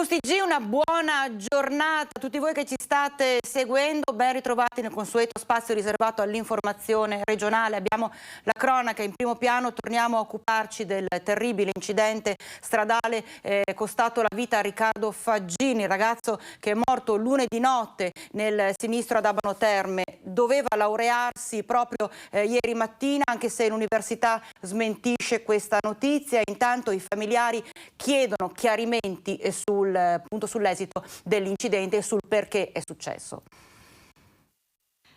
Focus TG, una buona giornata a tutti voi che ci state seguendo, ben ritrovati nel consueto spazio riservato all'informazione regionale. Abbiamo la cronaca in primo piano, torniamo a occuparci del terribile incidente stradale costato la vita a Riccardo Faggini, il ragazzo che è morto lunedì notte nel sinistro ad Abano Terme. Doveva laurearsi proprio ieri mattina, anche se l'università smentisce questa notizia. Intanto i familiari chiedono chiarimenti sull'esito dell'incidente e sul perché è successo.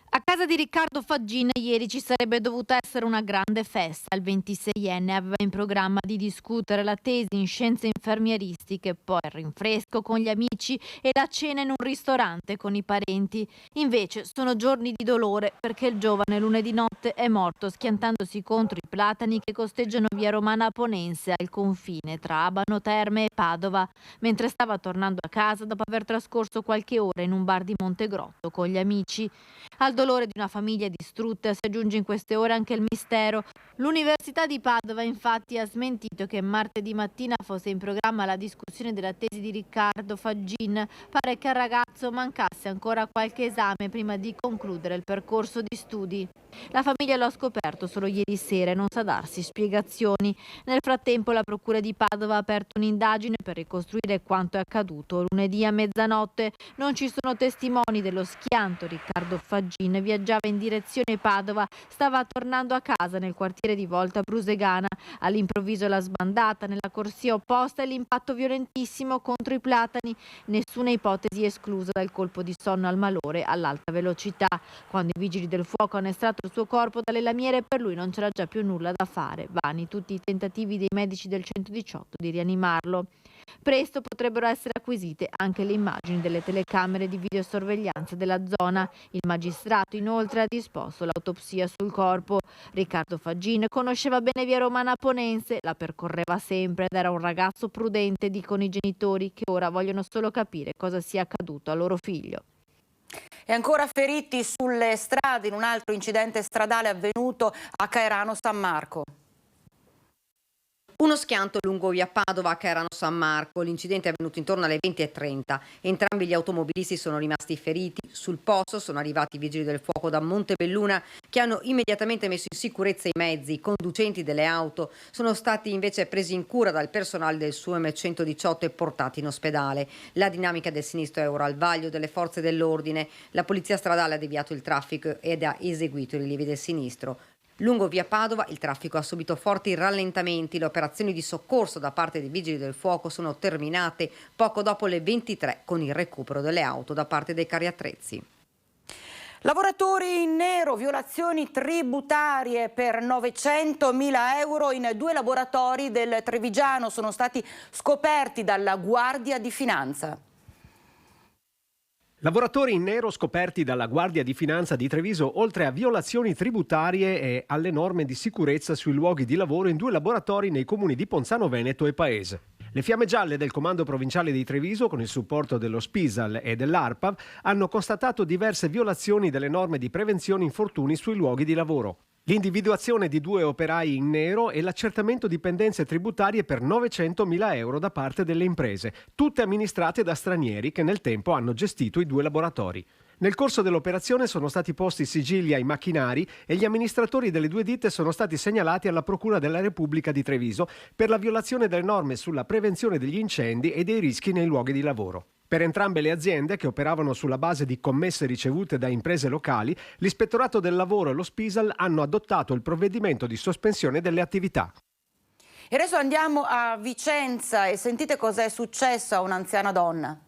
A casa di Riccardo Faggini ieri ci sarebbe dovuta essere una grande festa. Il 26enne aveva in programma di discutere la tesi in scienze infermieristiche, poi il rinfresco con gli amici e la cena in un ristorante con i parenti. Invece sono giorni di dolore perché il giovane lunedì notte è morto schiantandosi contro i platani che costeggiano via Romana Ponense al confine tra Abano Terme e Padova, mentre stava tornando a casa dopo aver trascorso qualche ora in un bar di Montegrotto con gli amici. Al dolore di una famiglia distrutta si aggiunge in queste ore anche il mistero. L'Università di Padova infatti ha smentito che martedì mattina fosse in programma la discussione della tesi di Riccardo Faggin. Pare che al ragazzo mancasse ancora qualche esame prima di concludere il percorso di studi. La famiglia lo ha scoperto solo ieri sera e non sa darsi spiegazioni. Nel frattempo la Procura di Padova ha aperto un'indagine per ricostruire quanto è accaduto. Lunedì a mezzanotte non ci sono testimoni dello schianto. Riccardo Faggin viaggiava in direzione Padova, stava tornando a casa nel quartiere di Volta Brusegana. All'improvviso la sbandata nella corsia opposta e l'impatto violentissimo contro i platani. Nessuna ipotesi esclusa dal colpo di sonno al malore all'alta velocità. Quando i vigili del fuoco hanno estratto il suo corpo dalle lamiere, per lui non c'era già più nulla da fare. Vani tutti i tentativi dei medici del 118 di rianimarlo. Presto potrebbero essere acquisite anche le immagini delle telecamere di videosorveglianza della zona. Il magistrato inoltre ha disposto l'autopsia sul corpo. Riccardo Faggin conosceva bene via Romana Ponense, la percorreva sempre ed era un ragazzo prudente, dicono i genitori, che ora vogliono solo capire cosa sia accaduto al loro figlio. E ancora feriti sulle strade in un altro incidente stradale avvenuto a Caerano San Marco. Uno schianto lungo via Padova a Caerano San Marco. L'incidente è avvenuto intorno alle 20:30. Entrambi gli automobilisti sono rimasti feriti. Sul posto sono arrivati i vigili del fuoco da Montebelluna che hanno immediatamente messo in sicurezza i mezzi. I conducenti delle auto sono stati invece presi in cura dal personale del SUEM 118 e portati in ospedale. La dinamica del sinistro è ora al vaglio delle forze dell'ordine. La polizia stradale ha deviato il traffico ed ha eseguito i rilievi del sinistro. Lungo via Padova il traffico ha subito forti rallentamenti. Le operazioni di soccorso da parte dei vigili del fuoco sono terminate poco dopo le 23 con il recupero delle auto da parte dei carri attrezzi. Lavoratori in nero, violazioni tributarie per 900.000 euro in 2 laboratori del Trevigiano sono stati scoperti dalla Guardia di Finanza. Lavoratori in nero scoperti dalla Guardia di Finanza di Treviso, oltre a violazioni tributarie e alle norme di sicurezza sui luoghi di lavoro in 2 laboratori nei comuni di Ponzano Veneto e Paese. Le Fiamme Gialle del Comando Provinciale di Treviso, con il supporto dello Spisal e dell'ARPAV, hanno constatato diverse violazioni delle norme di prevenzione infortuni sui luoghi di lavoro. L'individuazione di 2 operai in nero e l'accertamento di pendenze tributarie per 900.000 euro da parte delle imprese, tutte amministrate da stranieri che nel tempo hanno gestito i 2 laboratori. Nel corso dell'operazione sono stati posti sigilli ai macchinari e gli amministratori delle 2 ditte sono stati segnalati alla Procura della Repubblica di Treviso per la violazione delle norme sulla prevenzione degli incendi e dei rischi nei luoghi di lavoro. Per entrambe le aziende, che operavano sulla base di commesse ricevute da imprese locali, l'Ispettorato del Lavoro e lo Spisal hanno adottato il provvedimento di sospensione delle attività. E adesso andiamo a Vicenza e sentite cosa è successo a un'anziana donna.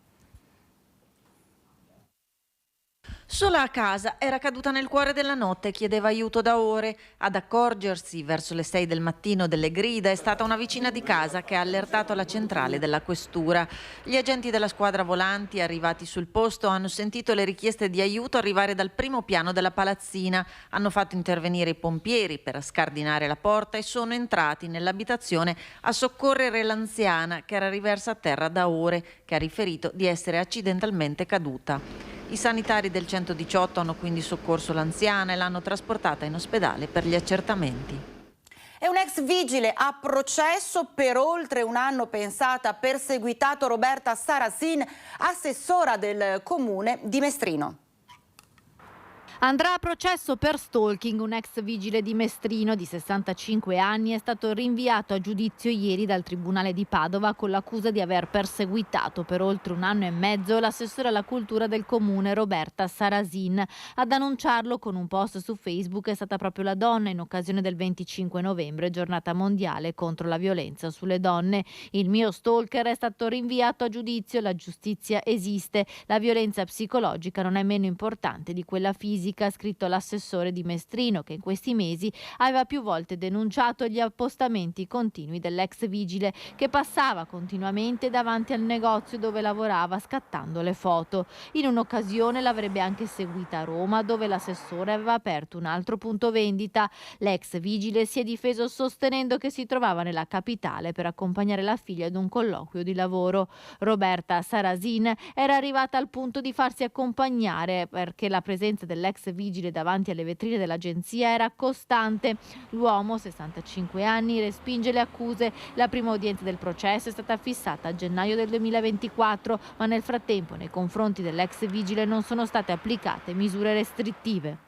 Sola a casa, era caduta nel cuore della notte e chiedeva aiuto da ore. Ad accorgersi verso le 6 del mattino delle grida è stata una vicina di casa che ha allertato la centrale della questura. Gli agenti della squadra volanti arrivati sul posto hanno sentito le richieste di aiuto arrivare dal primo piano della palazzina. Hanno fatto intervenire i pompieri per scardinare la porta e sono entrati nell'abitazione a soccorrere l'anziana che era riversa a terra da ore, che ha riferito di essere accidentalmente caduta. I sanitari del 118 hanno quindi soccorso l'anziana e l'hanno trasportata in ospedale per gli accertamenti. E un ex vigile a processo per oltre un anno, pensata, perseguitato Roberta Sarrazin, assessora del comune di Mestrino. Andrà a processo per stalking. Un ex vigile di Mestrino di 65 anni è stato rinviato a giudizio ieri dal Tribunale di Padova con l'accusa di aver perseguitato per oltre un anno e mezzo l'assessore alla cultura del comune Roberta Sarrazin. Ad annunciarlo con un post su Facebook è stata proprio la donna in occasione del 25 novembre, giornata mondiale contro la violenza sulle donne. Il mio stalker è stato rinviato a giudizio, la giustizia esiste, la violenza psicologica non è meno importante di quella fisica, ha scritto l'assessore di Mestrino, che in questi mesi aveva più volte denunciato gli appostamenti continui dell'ex vigile, che passava continuamente davanti al negozio dove lavorava scattando le foto. In un'occasione l'avrebbe anche seguita a Roma, dove l'assessore aveva aperto un altro punto vendita. L'ex vigile si è difeso sostenendo che si trovava nella capitale per accompagnare la figlia ad un colloquio di lavoro. Roberta Sarrazin era arrivata al punto di farsi accompagnare perché la presenza dell'ex vigile davanti alle vetrine dell'agenzia era costante. L'uomo, 65 anni, respinge le accuse. La prima udienza del processo è stata fissata a gennaio del 2024, ma nel frattempo nei confronti dell'ex vigile non sono state applicate misure restrittive.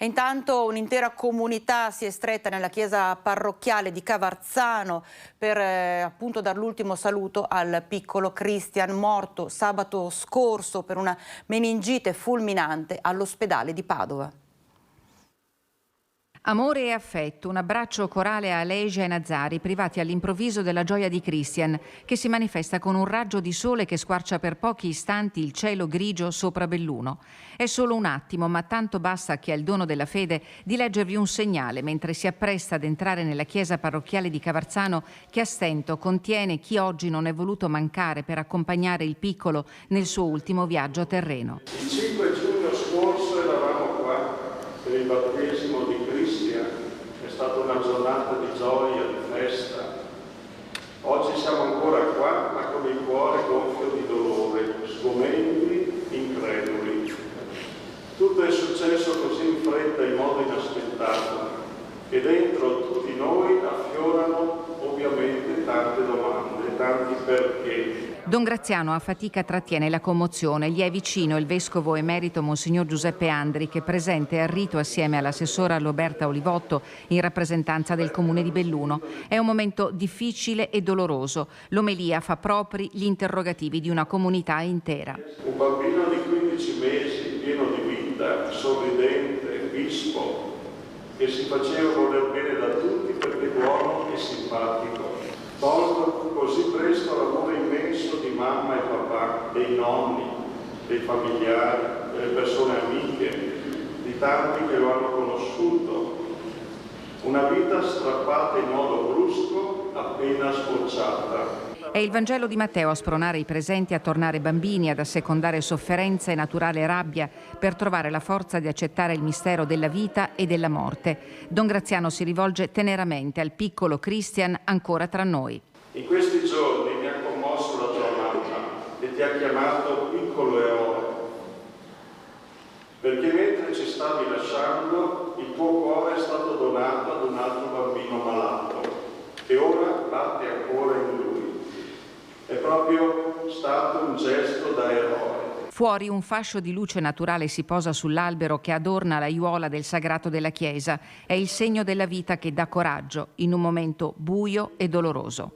E intanto un'intera comunità si è stretta nella chiesa parrocchiale di Cavarzano per appunto dar l'ultimo saluto al piccolo Christian, morto sabato scorso per una meningite fulminante all'ospedale di Padova. Amore e affetto, un abbraccio corale a Alesia e Nazari, privati all'improvviso della gioia di Christian, che si manifesta con un raggio di sole che squarcia per pochi istanti il cielo grigio sopra Belluno. È solo un attimo, ma tanto basta a chi ha il dono della fede di leggervi un segnale mentre si appresta ad entrare nella chiesa parrocchiale di Cavarzano, che a stento contiene chi oggi non è voluto mancare per accompagnare il piccolo nel suo ultimo viaggio terreno. Il 5 giugno scorso eravamo qua per il battesimo di Christian, è stata una giornata di gioia, di festa. Oggi siamo ancora qua, ma con il cuore gonfio di dolore, sgomenti, increduli. Tutto è successo così in fretta, in modo inaspettato, e dentro tutti noi affiorano ovviamente tante domande, tanti perché. Don Graziano a fatica trattiene la commozione. Gli è vicino il vescovo emerito Monsignor Giuseppe Andri, che è presente al rito assieme all'assessora Roberta Olivotto in rappresentanza del comune di Belluno. È un momento difficile e doloroso. L'omelia fa propri gli interrogativi di una comunità intera. Un bambino di 15 mesi, pieno di vita, sorridente, vispo, che si faceva voler bene da tutti perché buono e simpatico. Tolto così presto l'amore immenso di mamma e papà, dei nonni, dei familiari, delle persone amiche, di tanti che lo hanno conosciuto. Una vita strappata in modo brusco, appena sbocciata. È il Vangelo di Matteo a spronare i presenti a tornare bambini, ad assecondare sofferenza e naturale rabbia per trovare la forza di accettare il mistero della vita e della morte. Don Graziano si rivolge teneramente al piccolo Christian ancora tra noi. In questi giorni mi ha commosso la tua mamma e ti ha chiamato piccolo eroe, perché mentre ci stavi lasciando il tuo cuore è stato donato ad un altro bambino malato e ora batte ancora in lui. È proprio stato un gesto da eroe. Fuori un fascio di luce naturale si posa sull'albero che adorna l'aiuola del sagrato della chiesa. È il segno della vita che dà coraggio in un momento buio e doloroso.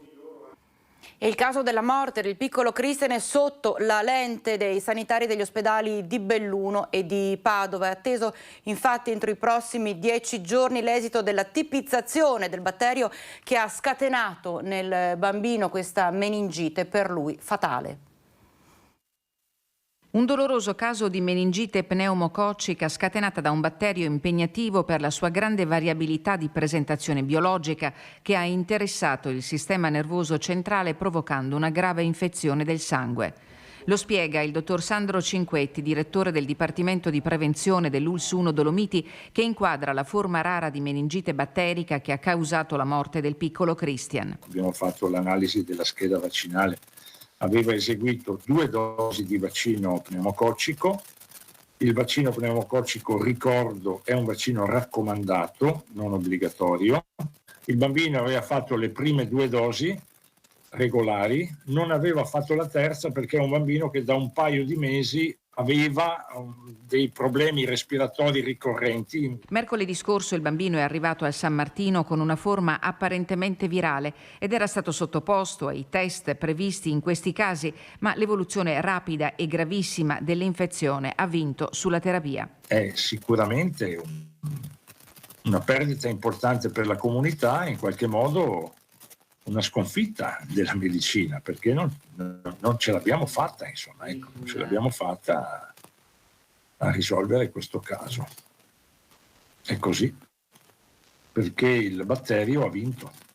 E il caso della morte del piccolo Christian è sotto la lente dei sanitari degli ospedali di Belluno e di Padova. È atteso infatti entro i prossimi 10 giorni l'esito della tipizzazione del batterio che ha scatenato nel bambino questa meningite per lui fatale. Un doloroso caso di meningite pneumococcica scatenata da un batterio impegnativo per la sua grande variabilità di presentazione biologica che ha interessato il sistema nervoso centrale provocando una grave infezione del sangue. Lo spiega il dottor Sandro Cinquetti, direttore del Dipartimento di Prevenzione dell'ULSS 1 Dolomiti, che inquadra la forma rara di meningite batterica che ha causato la morte del piccolo Christian. Abbiamo fatto l'analisi della scheda vaccinale. Aveva eseguito 2 dosi di vaccino pneumococcico. Il vaccino pneumococcico, ricordo, è un vaccino raccomandato, non obbligatorio. Il bambino aveva fatto le prime 2 dosi regolari, non aveva fatto la terza perché è un bambino che da un paio di mesi aveva dei problemi respiratori ricorrenti. Mercoledì scorso il bambino è arrivato al San Martino con una forma apparentemente virale ed era stato sottoposto ai test previsti in questi casi, ma l'evoluzione rapida e gravissima dell'infezione ha vinto sulla terapia. È sicuramente una perdita importante per la comunità, in qualche modo una sconfitta della medicina, perché non ce l'abbiamo fatta, insomma, ecco, non ce l'abbiamo fatta a risolvere questo caso. È così, perché il batterio ha vinto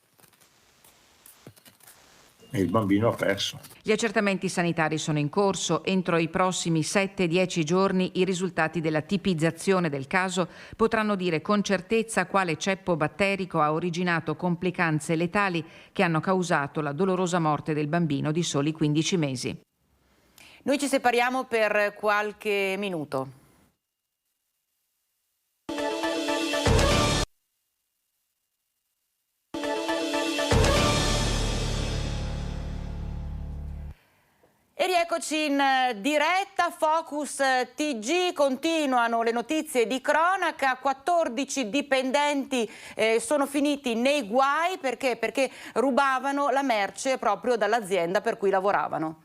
e il bambino ha perso. Gli accertamenti sanitari sono in corso. Entro i prossimi 7-10 giorni i risultati della tipizzazione del caso potranno dire con certezza quale ceppo batterico ha originato complicanze letali che hanno causato la dolorosa morte del bambino di soli 15 mesi. Noi ci separiamo per qualche minuto. E rieccoci in diretta, Focus TG, continuano le notizie di cronaca, 14 dipendenti sono finiti nei guai perché rubavano la merce proprio dall'azienda per cui lavoravano.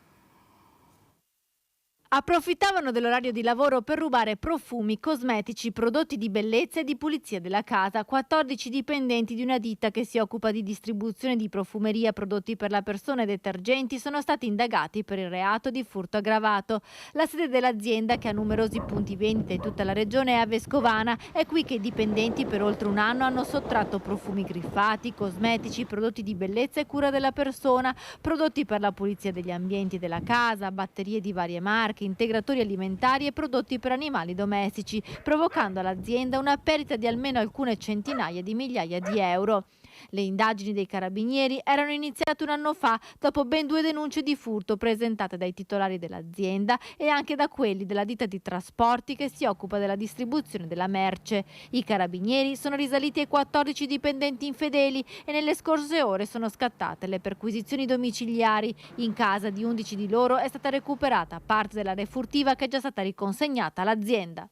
Approfittavano dell'orario di lavoro per rubare profumi, cosmetici, prodotti di bellezza e di pulizia della casa. 14 dipendenti di una ditta che si occupa di distribuzione di profumeria, prodotti per la persona e detergenti sono stati indagati per il reato di furto aggravato. La sede dell'azienda, che ha numerosi punti vendita in tutta la regione, è a Vescovana. È qui che i dipendenti per oltre un anno hanno sottratto profumi griffati, cosmetici, prodotti di bellezza e cura della persona, prodotti per la pulizia degli ambienti della casa, batterie di varie marche, integratori alimentari e prodotti per animali domestici, provocando all'azienda una perdita di almeno alcune centinaia di migliaia di euro. Le indagini dei carabinieri erano iniziate un anno fa, dopo ben 2 denunce di furto presentate dai titolari dell'azienda e anche da quelli della ditta di trasporti che si occupa della distribuzione della merce. I carabinieri sono risaliti ai 14 dipendenti infedeli e nelle scorse ore sono scattate le perquisizioni domiciliari. In casa di 11 di loro è stata recuperata parte della refurtiva che è già stata riconsegnata all'azienda.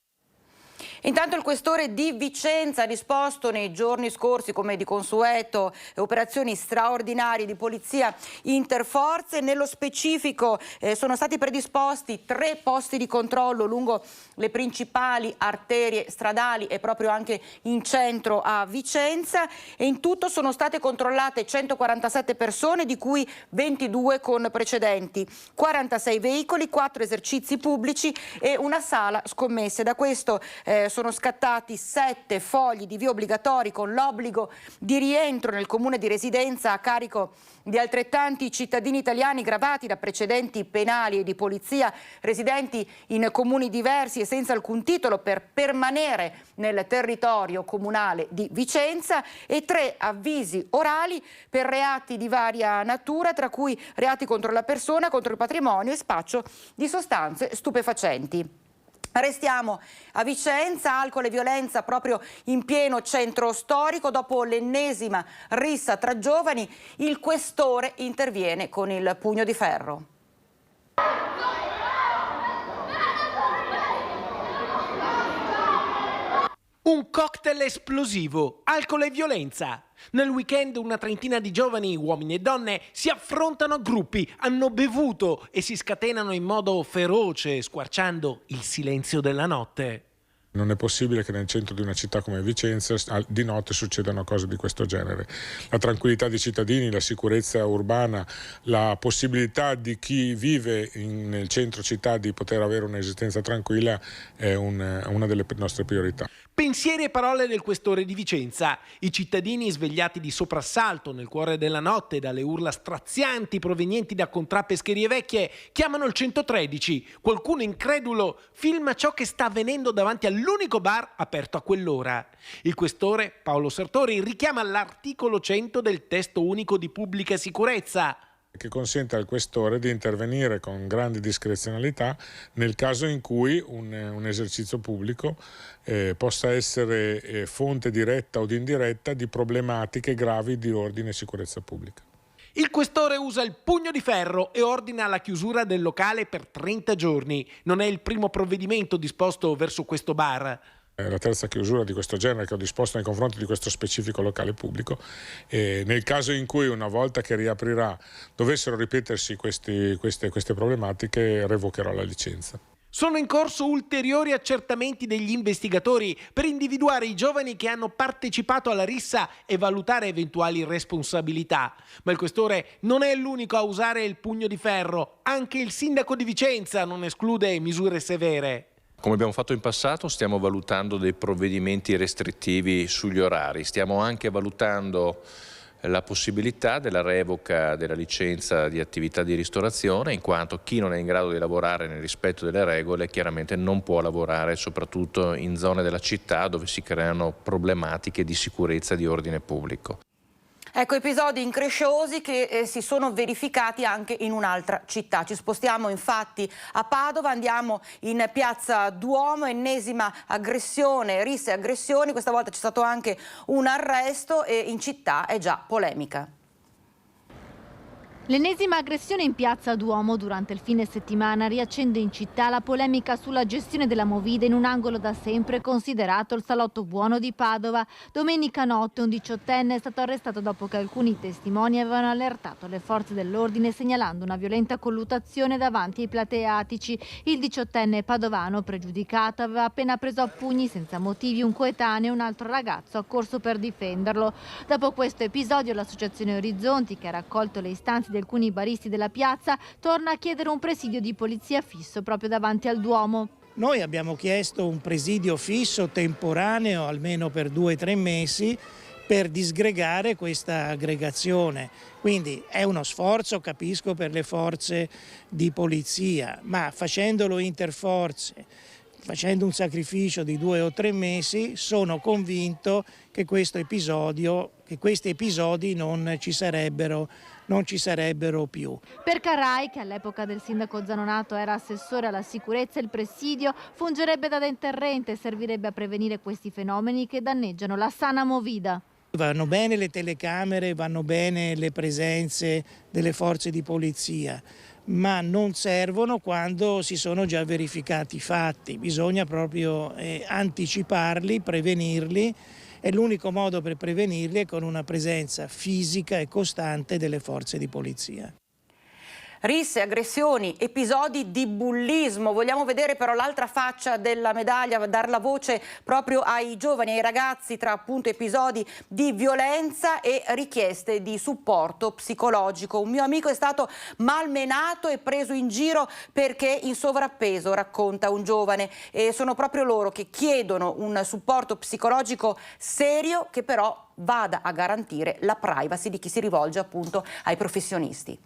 Intanto il questore di Vicenza ha disposto nei giorni scorsi, come di consueto, operazioni straordinarie di polizia interforze. Nello specifico sono stati predisposti 3 posti di controllo lungo le principali arterie stradali e proprio anche in centro a Vicenza, e in tutto sono state controllate 147 persone, di cui 22 con precedenti, 46 veicoli, 4 esercizi pubblici e una sala scommesse. Da questo sono scattati 7 fogli di via obbligatori con l'obbligo di rientro nel comune di residenza a carico di altrettanti cittadini italiani gravati da precedenti penali e di polizia, residenti in comuni diversi e senza alcun titolo per permanere nel territorio comunale di Vicenza, e 3 avvisi orali per reati di varia natura, tra cui reati contro la persona, contro il patrimonio e spaccio di sostanze stupefacenti. Restiamo a Vicenza, alcol e violenza proprio in pieno centro storico. Dopo l'ennesima rissa tra giovani, il questore interviene con il pugno di ferro. Un cocktail esplosivo, alcol e violenza. Nel weekend una trentina di giovani, uomini e donne, si affrontano a gruppi, hanno bevuto e si scatenano in modo feroce, squarciando il silenzio della notte. Non è possibile che nel centro di una città come Vicenza di notte succedano cose di questo genere. La tranquillità dei cittadini, la sicurezza urbana, la possibilità di chi vive nel centro città di poter avere un'esistenza tranquilla è una delle nostre priorità. Pensieri e parole del questore di Vicenza. I cittadini svegliati di soprassalto nel cuore della notte dalle urla strazianti provenienti da contrappescherie vecchie chiamano il 113. Qualcuno incredulo filma ciò che sta avvenendo davanti all'unico bar aperto a quell'ora. Il questore Paolo Sartori richiama l'articolo 100 del testo unico di pubblica sicurezza. che consente al questore di intervenire con grande discrezionalità nel caso in cui un esercizio pubblico possa essere fonte diretta o indiretta di problematiche gravi di ordine e sicurezza pubblica. Il questore usa il pugno di ferro e ordina la chiusura del locale per 30 giorni. Non è il primo provvedimento disposto verso questo bar. È la terza chiusura di questo genere che ho disposto nei confronti di questo specifico locale pubblico. Nel caso in cui, una volta che riaprirà, dovessero ripetersi queste problematiche, revocherò la licenza. Sono in corso ulteriori accertamenti degli investigatori per individuare i giovani che hanno partecipato alla rissa e valutare eventuali responsabilità. Ma il questore non è l'unico a usare il pugno di ferro. Anche il sindaco di Vicenza non esclude misure severe. Come abbiamo fatto in passato, stiamo valutando dei provvedimenti restrittivi sugli orari. Stiamo anche valutando la possibilità della revoca della licenza di attività di ristorazione, in quanto chi non è in grado di lavorare nel rispetto delle regole chiaramente non può lavorare, soprattutto in zone della città dove si creano problematiche di sicurezza e di ordine pubblico. Ecco, episodi incresciosi che si sono verificati anche in un'altra città. Ci spostiamo infatti a Padova, andiamo in piazza Duomo, ennesima aggressione, risse e aggressioni, questa volta c'è stato anche un arresto e in città è già polemica. L'ennesima aggressione in piazza Duomo durante il fine settimana riaccende in città la polemica sulla gestione della movida in un angolo da sempre considerato il salotto buono di Padova. Domenica notte un 18enne è stato arrestato dopo che alcuni testimoni avevano allertato le forze dell'ordine segnalando una violenta colluttazione davanti ai plateatici. Il 18enne padovano pregiudicato aveva appena preso a pugni senza motivi un coetaneo e un altro ragazzo accorso per difenderlo. Dopo questo episodio l'associazione Orizzonti, che ha raccolto le istanze di alcuni baristi della piazza, torna a chiedere un presidio di polizia fisso proprio davanti al Duomo. Noi abbiamo chiesto un presidio fisso temporaneo almeno per 2 o 3 mesi per disgregare questa aggregazione. Quindi è uno sforzo, capisco, per le forze di polizia, ma facendolo interforze, facendo un sacrificio di 2 o 3 mesi, sono convinto che questi episodi non ci sarebbero più. Per Carrai, che all'epoca del sindaco Zanonato era assessore alla sicurezza, il presidio fungerebbe da deterrente e servirebbe a prevenire questi fenomeni che danneggiano la sana movida. Vanno bene le telecamere, vanno bene le presenze delle forze di polizia, ma non servono quando si sono già verificati i fatti. Bisogna proprio anticiparli, prevenirli. E l'unico modo per prevenirli è con una presenza fisica e costante delle forze di polizia. Risse, aggressioni, episodi di bullismo. Vogliamo vedere però l'altra faccia della medaglia, dar la voce proprio ai giovani, ai ragazzi, tra appunto episodi di violenza e richieste di supporto psicologico. Un mio amico è stato malmenato e preso in giro perché in sovrappeso, racconta un giovane, e sono proprio loro che chiedono un supporto psicologico serio che però vada a garantire la privacy di chi si rivolge appunto ai professionisti.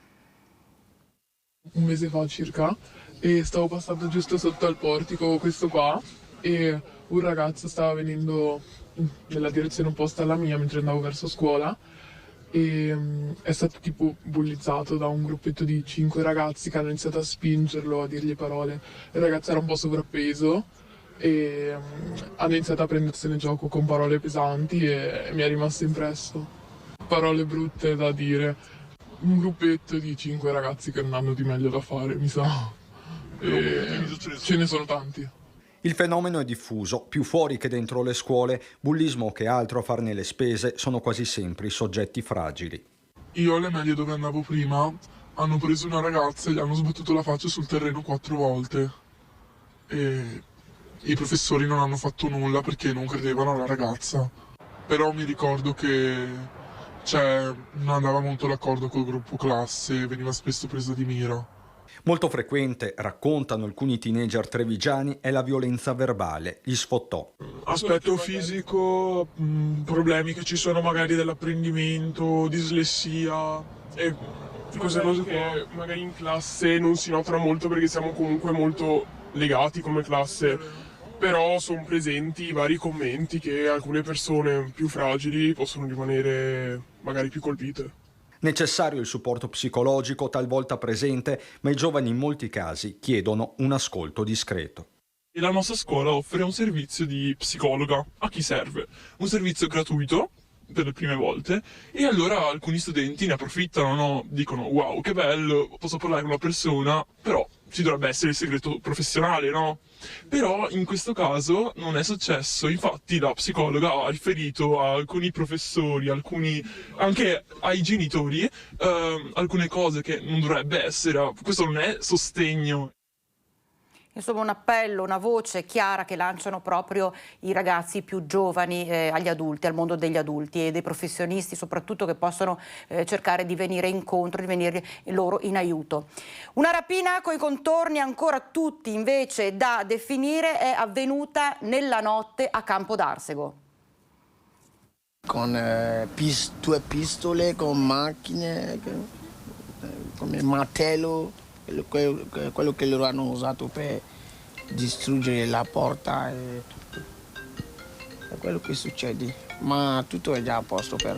Un mese fa circa, e stavo passando giusto sotto al portico, questo qua, e un ragazzo stava venendo nella direzione opposta alla mia mentre andavo verso scuola e è stato tipo bullizzato da un gruppetto di 5 ragazzi che hanno iniziato a spingerlo, a dirgli parole. Il ragazzo era un po' sovrappeso e hanno iniziato a prendersene gioco con parole pesanti e mi è rimasto impresso. Parole brutte da dire. Un gruppetto di 5 ragazzi che non hanno di meglio da fare, mi sa. E ce ne sono tanti. Il fenomeno è diffuso, più fuori che dentro le scuole, bullismo che altro a farne le spese sono quasi sempre i soggetti fragili. Io alle medie dove andavo prima hanno preso una ragazza e gli hanno sbattuto la faccia sul terreno 4 volte. E i professori non hanno fatto nulla perché non credevano alla ragazza. Però mi ricordo che non andava molto d'accordo col gruppo classe, veniva spesso presa di mira. Molto frequente, raccontano alcuni teenager trevigiani, è la violenza verbale, gli sfottò. Aspetto fisico, problemi che ci sono magari dell'apprendimento, dislessia e queste cose che magari in classe non si notano molto perché siamo comunque molto legati come classe. Però sono presenti vari commenti che alcune persone più fragili possono rimanere magari più colpite. Necessario il supporto psicologico talvolta presente, ma i giovani in molti casi chiedono un ascolto discreto. E la nostra scuola offre un servizio di psicologa a chi serve, un servizio gratuito per le prime volte, e allora alcuni studenti ne approfittano, no? Dicono wow, che bello, posso parlare con una persona, però ci dovrebbe essere il segreto professionale, no? Però in questo caso non è successo, infatti la psicologa ha riferito a alcuni professori, anche ai genitori, alcune cose che non dovrebbe essere, questo non è sostegno. Insomma, un appello, una voce chiara che lanciano proprio i ragazzi più giovani agli adulti, al mondo degli adulti e dei professionisti soprattutto, che possono cercare di venire incontro, di venire loro in aiuto. Una rapina coi contorni ancora tutti invece da definire è avvenuta nella notte a Campo d'Arsego. Con due pistole, con macchine, come martello, quello che loro hanno usato per distruggere la porta, e è quello che succede. Ma tutto è già a posto, però.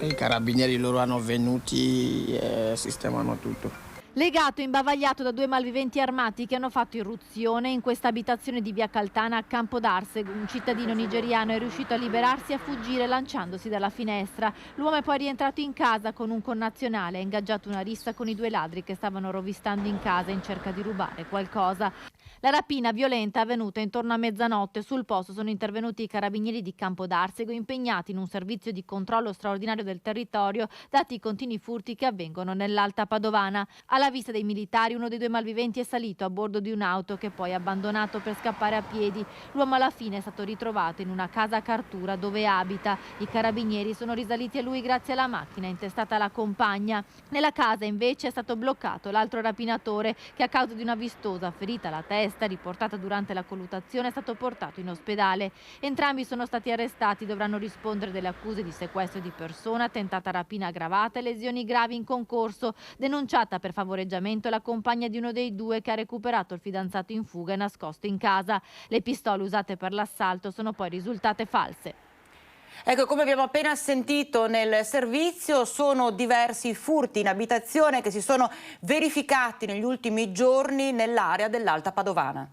I carabinieri loro hanno venuti e sistemano tutto. Legato e imbavagliato da due malviventi armati che hanno fatto irruzione in questa abitazione di via Caltana a Campo d'Arsego, un cittadino nigeriano è riuscito a liberarsi e a fuggire lanciandosi dalla finestra. L'uomo è poi rientrato in casa con un connazionale e ha ingaggiato una rissa con i due ladri che stavano rovistando in casa in cerca di rubare qualcosa. La rapina violenta è avvenuta intorno a mezzanotte. Sul posto sono intervenuti i carabinieri di Campo d'Arsego, impegnati in un servizio di controllo straordinario del territorio, dati i continui furti che avvengono nell'Alta Padovana. Alla vista dei militari, uno dei due malviventi è salito a bordo di un'auto che poi ha abbandonato per scappare a piedi. L'uomo alla fine è stato ritrovato in una casa a Cartura dove abita. I carabinieri sono risaliti a lui grazie alla macchina intestata alla compagna. Nella casa invece è stato bloccato l'altro rapinatore che, a causa di una vistosa ferita alla testa riportata durante la colluttazione, è stato portato in ospedale. Entrambi sono stati arrestati, dovranno rispondere delle accuse di sequestro di persona, tentata rapina aggravata e lesioni gravi in concorso. Denunciata per favoreggiamento la compagna di uno dei due che ha recuperato il fidanzato in fuga e nascosto in casa. Le pistole usate per l'assalto sono poi risultate false. Ecco, come abbiamo appena sentito nel servizio, sono diversi furti in abitazione che si sono verificati negli ultimi giorni nell'area dell'Alta Padovana.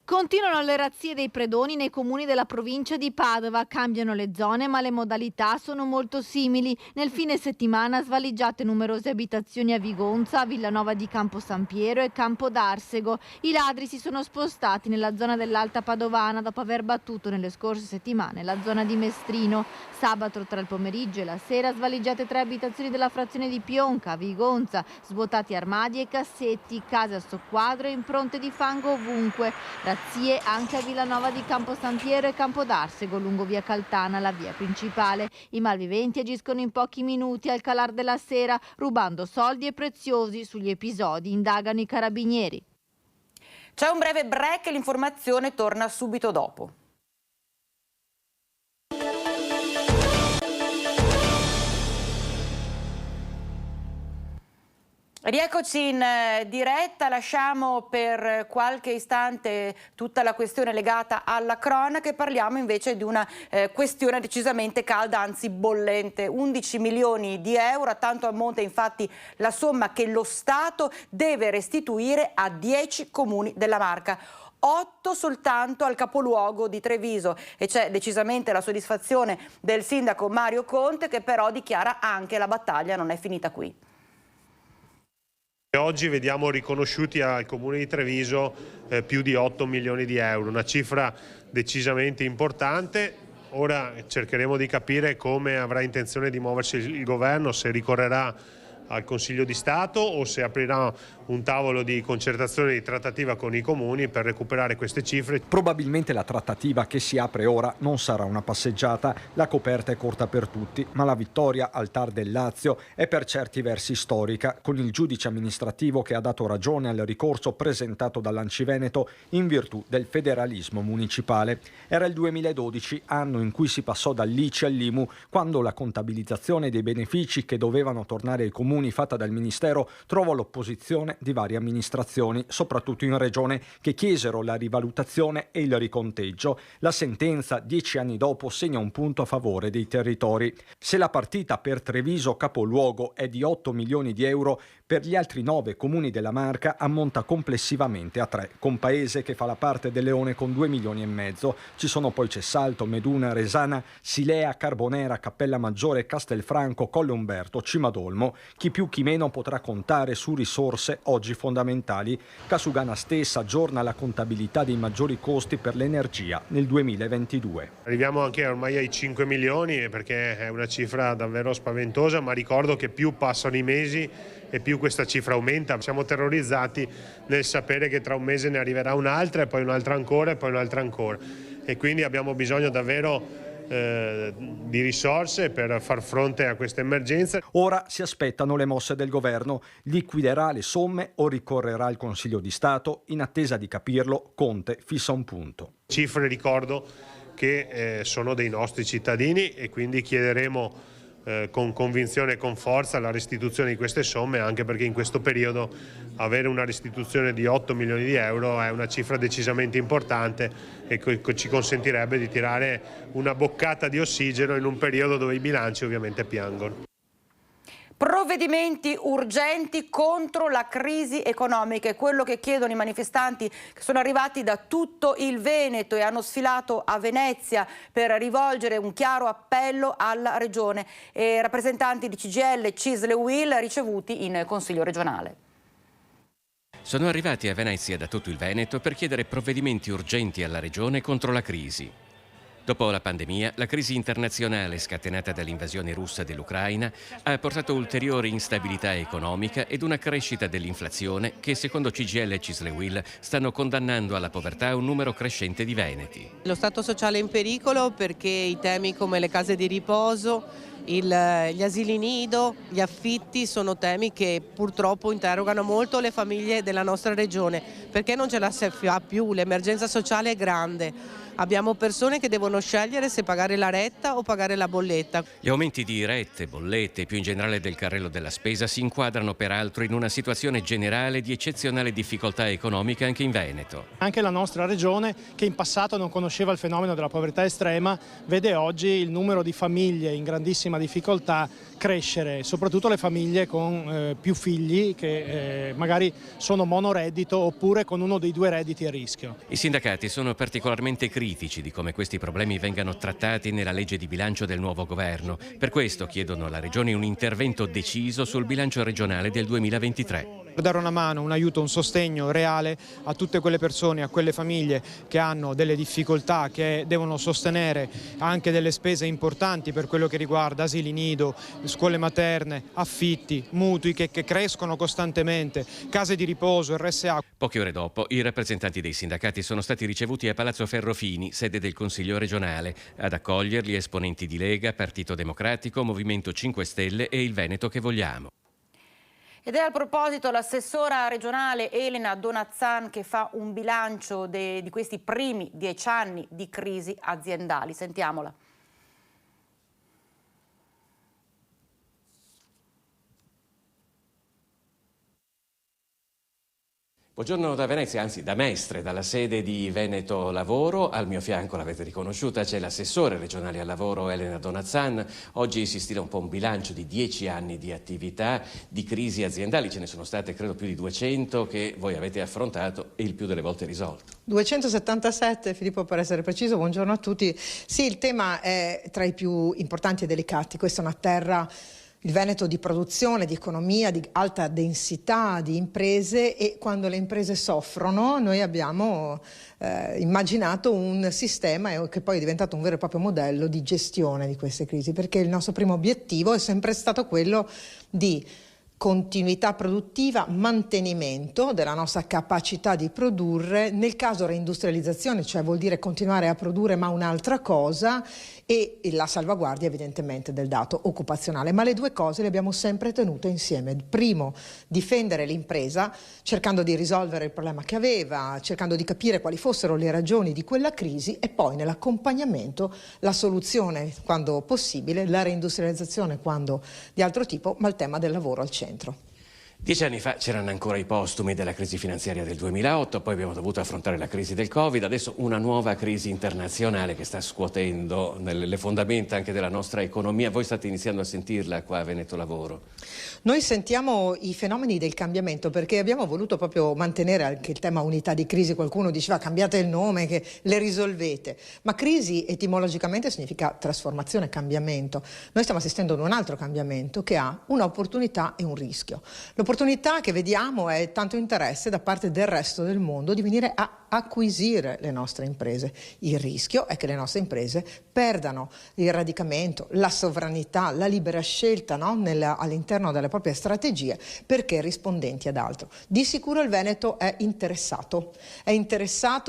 Continuano le razzie dei predoni nei comuni della provincia di Padova, cambiano le zone ma le modalità sono molto simili. Nel fine settimana svaligiate numerose abitazioni a Vigonza, Villanova di Campo San Piero e Campo d'Arsego. I ladri si sono spostati nella zona dell'Alta Padovana dopo aver battuto nelle scorse settimane la zona di Mestrino. Sabato tra il pomeriggio e la sera svaligiate 3 abitazioni della frazione di Pionca, a Vigonza, svuotati armadi e cassetti, case a soqquadro e impronte di fango ovunque. Razzie anche a Villanova di Campo San Piero e Campo d'Arsego, lungo via Caltana, la via principale. I malviventi agiscono in pochi minuti al calar della sera, rubando soldi e preziosi. Sugli episodi indagano i carabinieri. C'è un breve break e l'informazione torna subito dopo. Rieccoci in diretta, lasciamo per qualche istante tutta la questione legata alla cronaca e parliamo invece di una questione decisamente calda, anzi bollente. 11 milioni di euro, a tanto ammonta infatti la somma che lo Stato deve restituire a 10 comuni della Marca. 8 soltanto al capoluogo di Treviso, e c'è decisamente la soddisfazione del sindaco Mario Conte, che però dichiara anche la battaglia non è finita qui. Oggi vediamo riconosciuti al Comune di Treviso più di 8 milioni di euro, una cifra decisamente importante. Ora cercheremo di capire come avrà intenzione di muoversi il governo, se ricorrerà al Consiglio di Stato o se aprirà un tavolo di concertazione, di trattativa con i comuni per recuperare queste cifre. Probabilmente la trattativa che si apre ora non sarà una passeggiata, la coperta è corta per tutti, ma la vittoria al TAR del Lazio è per certi versi storica, con il giudice amministrativo che ha dato ragione al ricorso presentato dall'Anciveneto in virtù del federalismo municipale. Era il 2012, anno in cui si passò dall'ICI all'IMU, quando la contabilizzazione dei benefici che dovevano tornare ai comuni comuni fatta dal Ministero trovò l'opposizione di varie amministrazioni, soprattutto in Regione, che chiesero la rivalutazione e il riconteggio. La sentenza, 10 anni dopo, segna un punto a favore dei territori. Se la partita per Treviso capoluogo è di 8 milioni di euro, per gli altri 9 comuni della Marca ammonta complessivamente a 3, con Paese che fa la parte del Leone con 2 milioni e mezzo. Ci sono poi Cessalto, Meduna, Resana, Silea, Carbonera, Cappella Maggiore, Castelfranco, Colle Umberto, Cimadolmo. Chi più chi meno potrà contare su risorse oggi fondamentali. Casugana stessa aggiorna la contabilità dei maggiori costi per l'energia nel 2022. Arriviamo anche ormai ai 5 milioni perché è una cifra davvero spaventosa, ma ricordo che più passano i mesi e più questa cifra aumenta. Siamo terrorizzati nel sapere che tra un mese ne arriverà un'altra e poi un'altra ancora e poi un'altra ancora, e quindi abbiamo bisogno davvero di risorse per far fronte a questa emergenza. Ora si aspettano le mosse del governo. Liquiderà le somme o ricorrerà al Consiglio di Stato? In attesa di capirlo, Conte fissa un punto. Cifre, ricordo, che sono dei nostri cittadini, e quindi chiederemo con convinzione e con forza la restituzione di queste somme, anche perché in questo periodo avere una restituzione di 8 milioni di euro è una cifra decisamente importante e ci consentirebbe di tirare una boccata di ossigeno in un periodo dove i bilanci ovviamente piangono. Provvedimenti urgenti contro la crisi economica è quello che chiedono i manifestanti che sono arrivati da tutto il Veneto e hanno sfilato a Venezia per rivolgere un chiaro appello alla Regione. E rappresentanti di CGIL, CISL e UIL ricevuti in Consiglio regionale. Sono arrivati a Venezia da tutto il Veneto per chiedere provvedimenti urgenti alla Regione contro la crisi. Dopo la pandemia, la crisi internazionale scatenata dall'invasione russa dell'Ucraina ha portato ulteriore instabilità economica ed una crescita dell'inflazione che, secondo CGIL e CISL e UIL, stanno condannando alla povertà un numero crescente di veneti. Lo stato sociale è in pericolo perché i temi come le case di riposo, gli asili nido, gli affitti sono temi che purtroppo interrogano molto le famiglie della nostra regione, perché non ce la si fa più, l'emergenza sociale è grande. Abbiamo persone che devono scegliere se pagare la retta o pagare la bolletta. Gli aumenti di rette, bollette e più in generale del carrello della spesa si inquadrano peraltro in una situazione generale di eccezionale difficoltà economica anche in Veneto. Anche la nostra regione, che in passato non conosceva il fenomeno della povertà estrema, vede oggi il numero di famiglie in grandissima difficoltà crescere, soprattutto le famiglie con più figli che magari sono monoreddito oppure con uno dei 2 redditi a rischio. I sindacati sono particolarmente critici di come questi problemi vengano trattati nella legge di bilancio del nuovo governo. Per questo chiedono alla Regione un intervento deciso sul bilancio regionale del 2023. Dare una mano, un aiuto, un sostegno reale a tutte quelle persone, a quelle famiglie che hanno delle difficoltà, che devono sostenere anche delle spese importanti per quello che riguarda asili nido, scuole materne, affitti, mutui che crescono costantemente, case di riposo, RSA. Poche ore dopo, i rappresentanti dei sindacati sono stati ricevuti a Palazzo Ferrofini, sede del Consiglio regionale. Ad accoglierli esponenti di Lega, Partito Democratico, Movimento 5 Stelle e il Veneto che vogliamo. Ed è a proposito l'assessora regionale Elena Donazzan che fa un bilancio di questi primi 10 anni di crisi aziendali. Sentiamola. Buongiorno da Venezia, anzi da Mestre, dalla sede di Veneto Lavoro. Al mio fianco, l'avete riconosciuta, c'è l'assessore regionale al lavoro Elena Donazzan. Oggi si stila un po' un bilancio di 10 anni di attività, di crisi aziendali. Ce ne sono state credo più di 200 che voi avete affrontato e il più delle volte risolto. 277, Filippo, per essere preciso. Buongiorno a tutti. Sì, il tema è tra i più importanti e delicati. Questa è una terra, il Veneto, di produzione, di economia, di alta densità, di imprese, e quando le imprese soffrono noi abbiamo immaginato un sistema che poi è diventato un vero e proprio modello di gestione di queste crisi, perché il nostro primo obiettivo è sempre stato quello di continuità produttiva, mantenimento della nostra capacità di produrre, nel caso reindustrializzazione, cioè vuol dire continuare a produrre ma un'altra cosa, e la salvaguardia evidentemente del dato occupazionale, ma le due cose le abbiamo sempre tenute insieme. Primo, difendere l'impresa cercando di risolvere il problema che aveva, cercando di capire quali fossero le ragioni di quella crisi, e poi nell'accompagnamento la soluzione quando possibile, la reindustrializzazione quando di altro tipo, ma il tema del lavoro al centro. centro. 10 anni fa c'erano ancora i postumi della crisi finanziaria del 2008, poi abbiamo dovuto affrontare la crisi del Covid, adesso una nuova crisi internazionale che sta scuotendo le fondamenta anche della nostra economia. Voi state iniziando a sentirla qua a Veneto Lavoro? Noi sentiamo i fenomeni del cambiamento perché abbiamo voluto proprio mantenere anche il tema unità di crisi. Qualcuno diceva cambiate il nome, che le risolvete, ma crisi etimologicamente significa trasformazione, cambiamento. Noi stiamo assistendo ad un altro cambiamento che ha un'opportunità e un rischio. L'opportunità che vediamo è tanto interesse da parte del resto del mondo di venire a acquisire le nostre imprese. Il rischio è che le nostre imprese perdano il radicamento, la sovranità, la libera scelta, no? All'interno delle proprie strategie, perché rispondenti ad altro. Di sicuro il Veneto è interessato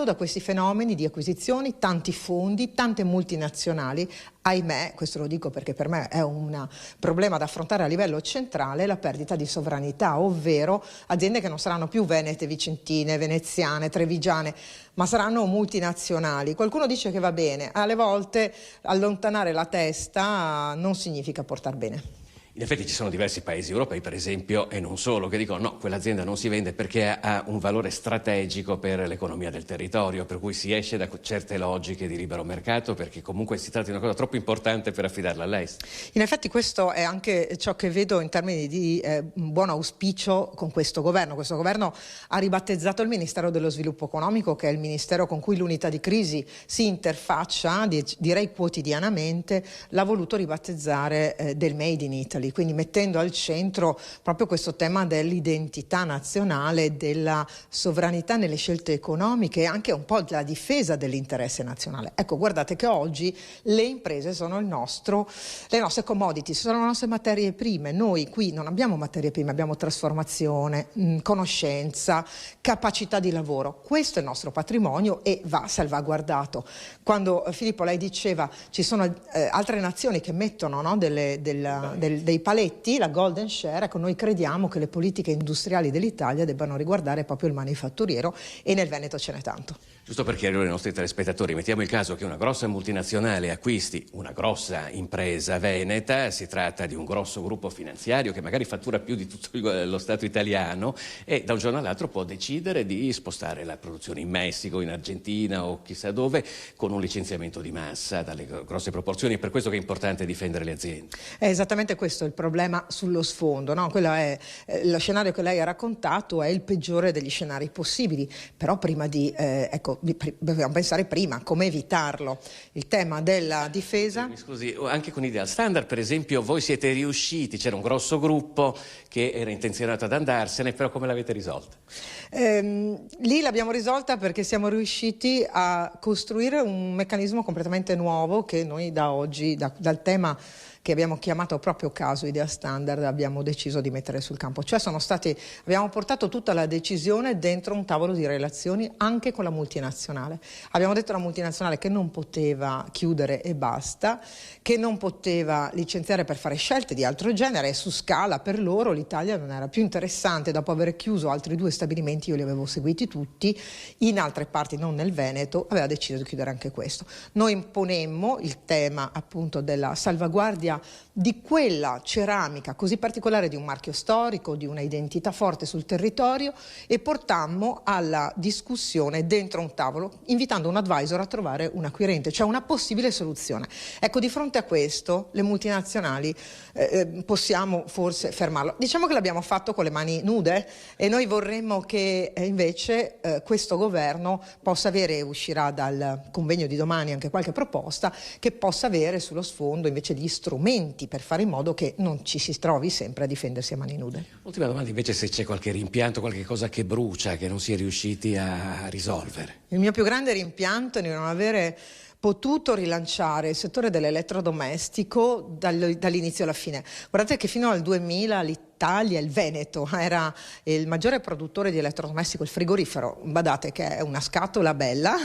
da questi fenomeni di acquisizioni, tanti fondi, tante multinazionali. Ahimè, questo lo dico perché per me è un problema da affrontare a livello centrale, la perdita di sovranità, ovvero aziende che non saranno più venete, vicentine, veneziane, trevigiane, ma saranno multinazionali. Qualcuno dice che va bene, alle volte allontanare la testa non significa portar bene. In effetti ci sono diversi paesi europei, per esempio, e non solo, che dicono no, quell'azienda non si vende perché ha un valore strategico per l'economia del territorio, per cui si esce da certe logiche di libero mercato, perché comunque si tratta di una cosa troppo importante per affidarla all'estero. In effetti questo è anche ciò che vedo in termini di buon auspicio con questo governo. Questo governo ha ribattezzato il Ministero dello Sviluppo Economico, che è il ministero con cui l'unità di crisi si interfaccia, direi quotidianamente, l'ha voluto ribattezzare del Made in Italy. Quindi mettendo al centro proprio questo tema dell'identità nazionale, della sovranità nelle scelte economiche e anche un po' della difesa dell'interesse nazionale. Ecco, guardate che oggi le imprese sono le nostre commodity, sono le nostre materie prime. Noi qui non abbiamo materie prime, abbiamo trasformazione, conoscenza, capacità di lavoro. Questo è il nostro patrimonio e va salvaguardato. Quando Filippo lei diceva ci sono altre nazioni che mettono, no, dei paletti, la golden share, ecco, noi crediamo che le politiche industriali dell'Italia debbano riguardare proprio il manifatturiero e nel Veneto ce n'è tanto. Giusto per chiarire ai nostri telespettatori, mettiamo il caso che una grossa multinazionale acquisti una grossa impresa veneta, si tratta di un grosso gruppo finanziario che magari fattura più di tutto lo Stato italiano e da un giorno all'altro può decidere di spostare la produzione in Messico, in Argentina o chissà dove, con un licenziamento di massa dalle grosse proporzioni. È per questo che è importante difendere le aziende. È esattamente questo il problema sullo sfondo, no? Quello è lo scenario che lei ha raccontato, è il peggiore degli scenari possibili, però prima di dobbiamo pensare prima come evitarlo. Il tema della difesa. Mi scusi, anche con Ideal Standard, per esempio, voi siete riusciti, c'era un grosso gruppo che era intenzionato ad andarsene, però come l'avete risolta? Lì l'abbiamo risolta perché siamo riusciti a costruire un meccanismo completamente nuovo che noi da oggi, dal tema che abbiamo chiamato proprio caso Ideal Standard, abbiamo deciso di mettere sul campo. Cioè abbiamo portato tutta la decisione dentro un tavolo di relazioni anche con la multinazionale. Abbiamo detto alla multinazionale che non poteva chiudere e basta, che non poteva licenziare per fare scelte di altro genere e su scala per loro l'Italia non era più interessante. Dopo aver chiuso altri 2 stabilimenti, io li avevo seguiti tutti, in altre parti, non nel Veneto, aveva deciso di chiudere anche questo. Noi imponemmo il tema appunto della salvaguardia di quella ceramica così particolare, di un marchio storico, di una identità forte sul territorio, e portammo alla discussione dentro un tavolo, invitando un advisor a trovare un acquirente, cioè una possibile soluzione. Ecco, di fronte a questo le multinazionali possiamo forse fermarlo. Diciamo che l'abbiamo fatto con le mani nude e noi vorremmo che invece questo governo possa avere, uscirà dal convegno di domani anche qualche proposta, che possa avere sullo sfondo invece gli strumenti per fare in modo che non ci si trovi sempre a difendersi a mani nude. Ultima domanda invece, se c'è qualche rimpianto, qualche cosa che brucia, che non si è riusciti a risolvere. Il mio più grande rimpianto è di non avere potuto rilanciare il settore dell'elettrodomestico dall'inizio alla fine. Guardate che fino al 2000 l'Italia, il Veneto, era il maggiore produttore di elettrodomestico, il frigorifero. Badate che è una scatola bella,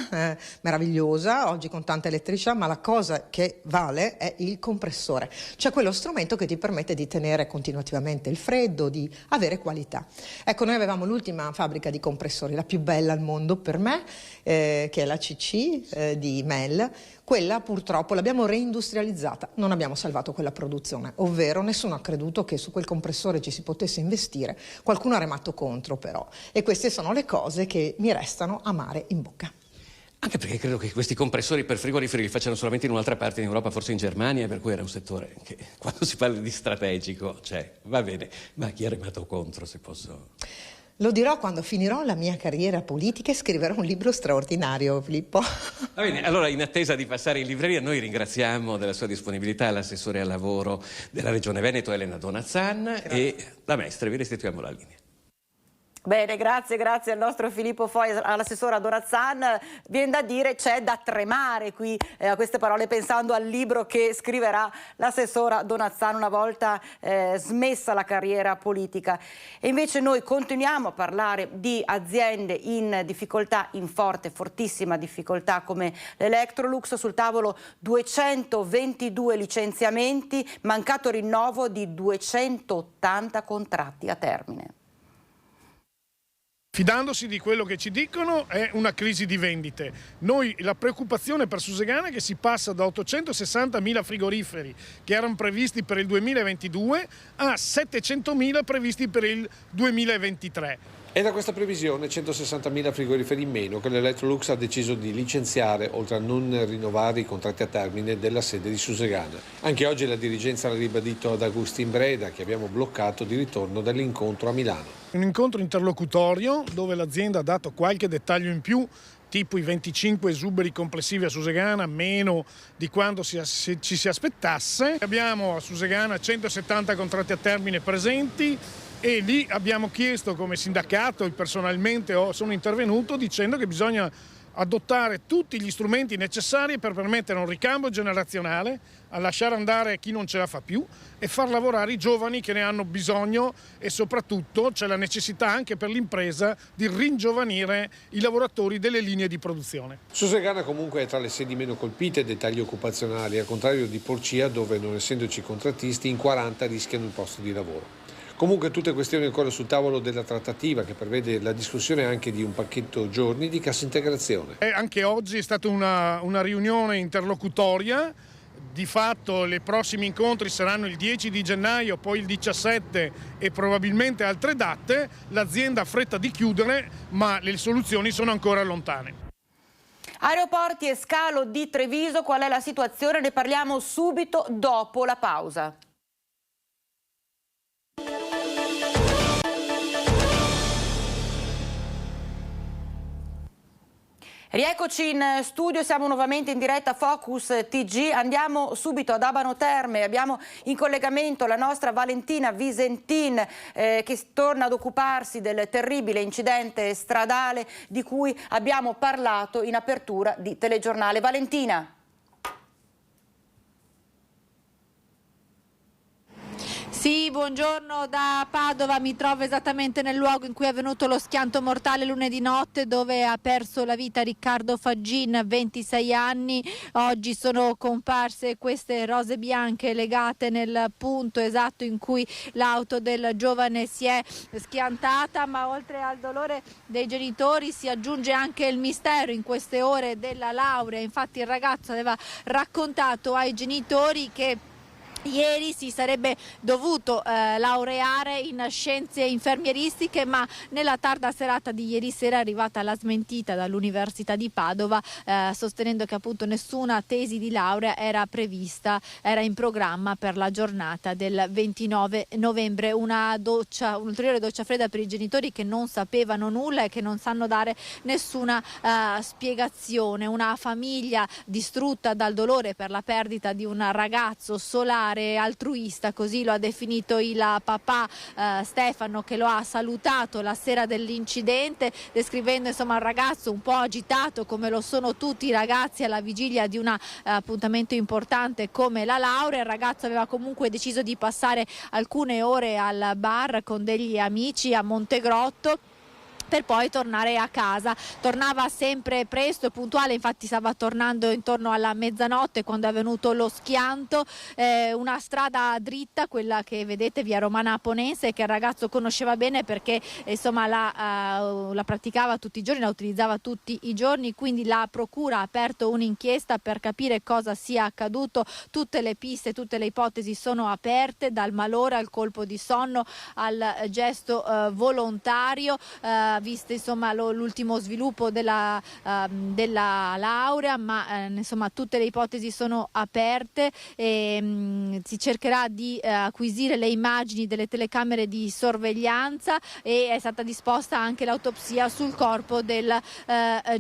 meravigliosa, oggi con tanta elettricità, ma la cosa che vale è il compressore, cioè quello strumento che ti permette di tenere continuativamente il freddo, di avere qualità. Ecco, noi avevamo l'ultima fabbrica di compressori, la più bella al mondo per me, che è la CC di Mel. Quella purtroppo l'abbiamo reindustrializzata, non abbiamo salvato quella produzione, ovvero nessuno ha creduto che su quel compressore ci si potesse investire, qualcuno ha remato contro però, e queste sono le cose che mi restano amare in bocca. Anche perché credo che questi compressori per frigoriferi li facciano solamente in un'altra parte in Europa, forse in Germania, per cui era un settore che quando si parla di strategico, va bene, ma chi ha remato contro, se posso... Lo dirò quando finirò la mia carriera politica e scriverò un libro straordinario, Filippo. Va bene, allora in attesa di passare in libreria noi ringraziamo della sua disponibilità l'assessore al lavoro della Regione Veneto, Elena Donazzan, e la maestra, vi restituiamo la linea. Bene, grazie al nostro Filippo Foi, all'assessora Donazzan. Viene da dire, c'è da tremare qui a queste parole, pensando al libro che scriverà l'assessora Donazzan una volta smessa la carriera politica. E invece noi continuiamo a parlare di aziende in difficoltà, in fortissima difficoltà, come l'Electrolux. Sul tavolo 222 licenziamenti, mancato rinnovo di 280 contratti a termine. Fidandosi di quello che ci dicono, è una crisi di vendite. Noi, la preoccupazione per Susegana è che si passa da 860.000 frigoriferi che erano previsti per il 2022 a 700.000 previsti per il 2023. È da questa previsione, 160.000 frigoriferi in meno, che l'Electrolux ha deciso di licenziare, oltre a non rinnovare i contratti a termine della sede di Susegana. Anche oggi la dirigenza l'ha ribadito ad Agustin Breda, che abbiamo bloccato di ritorno dall'incontro a Milano. Un incontro interlocutorio dove l'azienda ha dato qualche dettaglio in più, tipo i 25 esuberi complessivi a Susegana, meno di quanto ci si aspettasse. Abbiamo a Susegana 170 contratti a termine presenti, e lì abbiamo chiesto come sindacato, e personalmente sono intervenuto dicendo che bisogna adottare tutti gli strumenti necessari per permettere un ricambio generazionale, a lasciare andare chi non ce la fa più e far lavorare i giovani che ne hanno bisogno, e soprattutto c'è la necessità anche per l'impresa di ringiovanire i lavoratori delle linee di produzione. Susegana comunque è tra le sedi meno colpite dai tagli occupazionali, al contrario di Porcia, dove non essendoci contrattisti in 40 rischiano il posto di lavoro. Comunque tutte questioni ancora sul tavolo della trattativa, che prevede la discussione anche di un pacchetto giorni di cassa integrazione. Anche oggi è stata una riunione interlocutoria. Di fatto i prossimi incontri saranno il 10 di gennaio, poi il 17 e probabilmente altre date. L'azienda ha fretta di chiudere, ma le soluzioni sono ancora lontane. Aeroporti e scalo di Treviso, qual è la situazione? Ne parliamo subito dopo la pausa. Rieccoci in studio, siamo nuovamente in diretta Focus TG, andiamo subito ad Abano Terme, abbiamo in collegamento la nostra Valentina Visentin che torna ad occuparsi del terribile incidente stradale di cui abbiamo parlato in apertura di telegiornale. Valentina. Sì, buongiorno da Padova, mi trovo esattamente nel luogo in cui è avvenuto lo schianto mortale lunedì notte, dove ha perso la vita Riccardo Faggin, 26 anni. Oggi sono comparse queste rose bianche legate nel punto esatto in cui l'auto del giovane si è schiantata, ma oltre al dolore dei genitori si aggiunge anche il mistero in queste ore della laurea. Infatti il ragazzo aveva raccontato ai genitori che ieri si sarebbe dovuto laureare in scienze infermieristiche, ma nella tarda serata di ieri sera è arrivata la smentita dall'Università di Padova, sostenendo che appunto nessuna tesi di laurea era prevista, era in programma per la giornata del 29 novembre. Un'ulteriore doccia fredda per i genitori che non sapevano nulla e che non sanno dare nessuna spiegazione. Una famiglia distrutta dal dolore per la perdita di un ragazzo solare, altruista, così lo ha definito il papà Stefano, che lo ha salutato la sera dell'incidente, descrivendo insomma il ragazzo un po' agitato, come lo sono tutti i ragazzi alla vigilia di un appuntamento importante come la laurea. Il ragazzo aveva comunque deciso di passare alcune ore al bar con degli amici a Montegrotto per poi tornare a casa. Tornava sempre presto e puntuale, infatti stava tornando intorno alla mezzanotte quando è venuto lo schianto, una strada dritta, quella che vedete, via Romana Aponense, che il ragazzo conosceva bene perché insomma la praticava tutti i giorni, la utilizzava tutti i giorni, quindi la procura ha aperto un'inchiesta per capire cosa sia accaduto. Tutte le piste, tutte le ipotesi sono aperte, dal malore al colpo di sonno al gesto volontario, visto insomma l'ultimo sviluppo della laurea, ma insomma tutte le ipotesi sono aperte e si cercherà di acquisire le immagini delle telecamere di sorveglianza e è stata disposta anche l'autopsia sul corpo del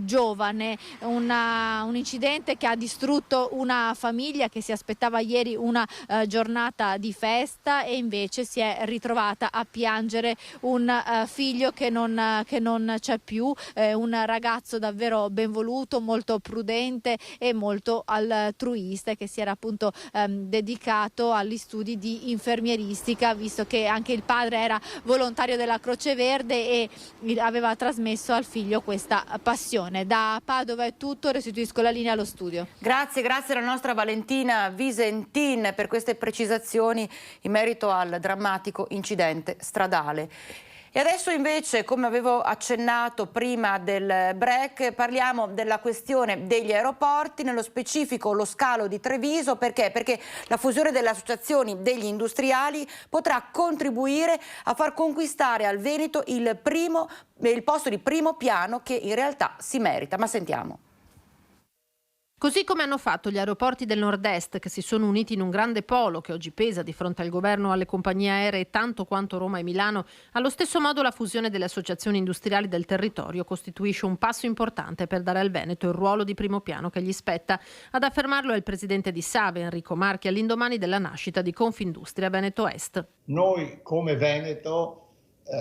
giovane. Un incidente che ha distrutto una famiglia che si aspettava ieri una giornata di festa e invece si è ritrovata a piangere un figlio che non c'è più, un ragazzo davvero ben voluto, molto prudente e molto altruista, che si era appunto dedicato agli studi di infermieristica, visto che anche il padre era volontario della Croce Verde e aveva trasmesso al figlio questa passione. Da Padova è tutto, restituisco la linea allo studio. Grazie alla nostra Valentina Visentin per queste precisazioni in merito al drammatico incidente stradale. E adesso invece, come avevo accennato prima del break, parliamo della questione degli aeroporti, nello specifico lo scalo di Treviso. Perché? Perché la fusione delle associazioni degli industriali potrà contribuire a far conquistare al Veneto il posto di primo piano che in realtà si merita. Ma sentiamo. Così come hanno fatto gli aeroporti del nord-est, che si sono uniti in un grande polo che oggi pesa di fronte al governo e alle compagnie aeree tanto quanto Roma e Milano, allo stesso modo la fusione delle associazioni industriali del territorio costituisce un passo importante per dare al Veneto il ruolo di primo piano che gli spetta. Ad affermarlo è il presidente di Save, Enrico Marchi, all'indomani della nascita di Confindustria Veneto Est. Noi come Veneto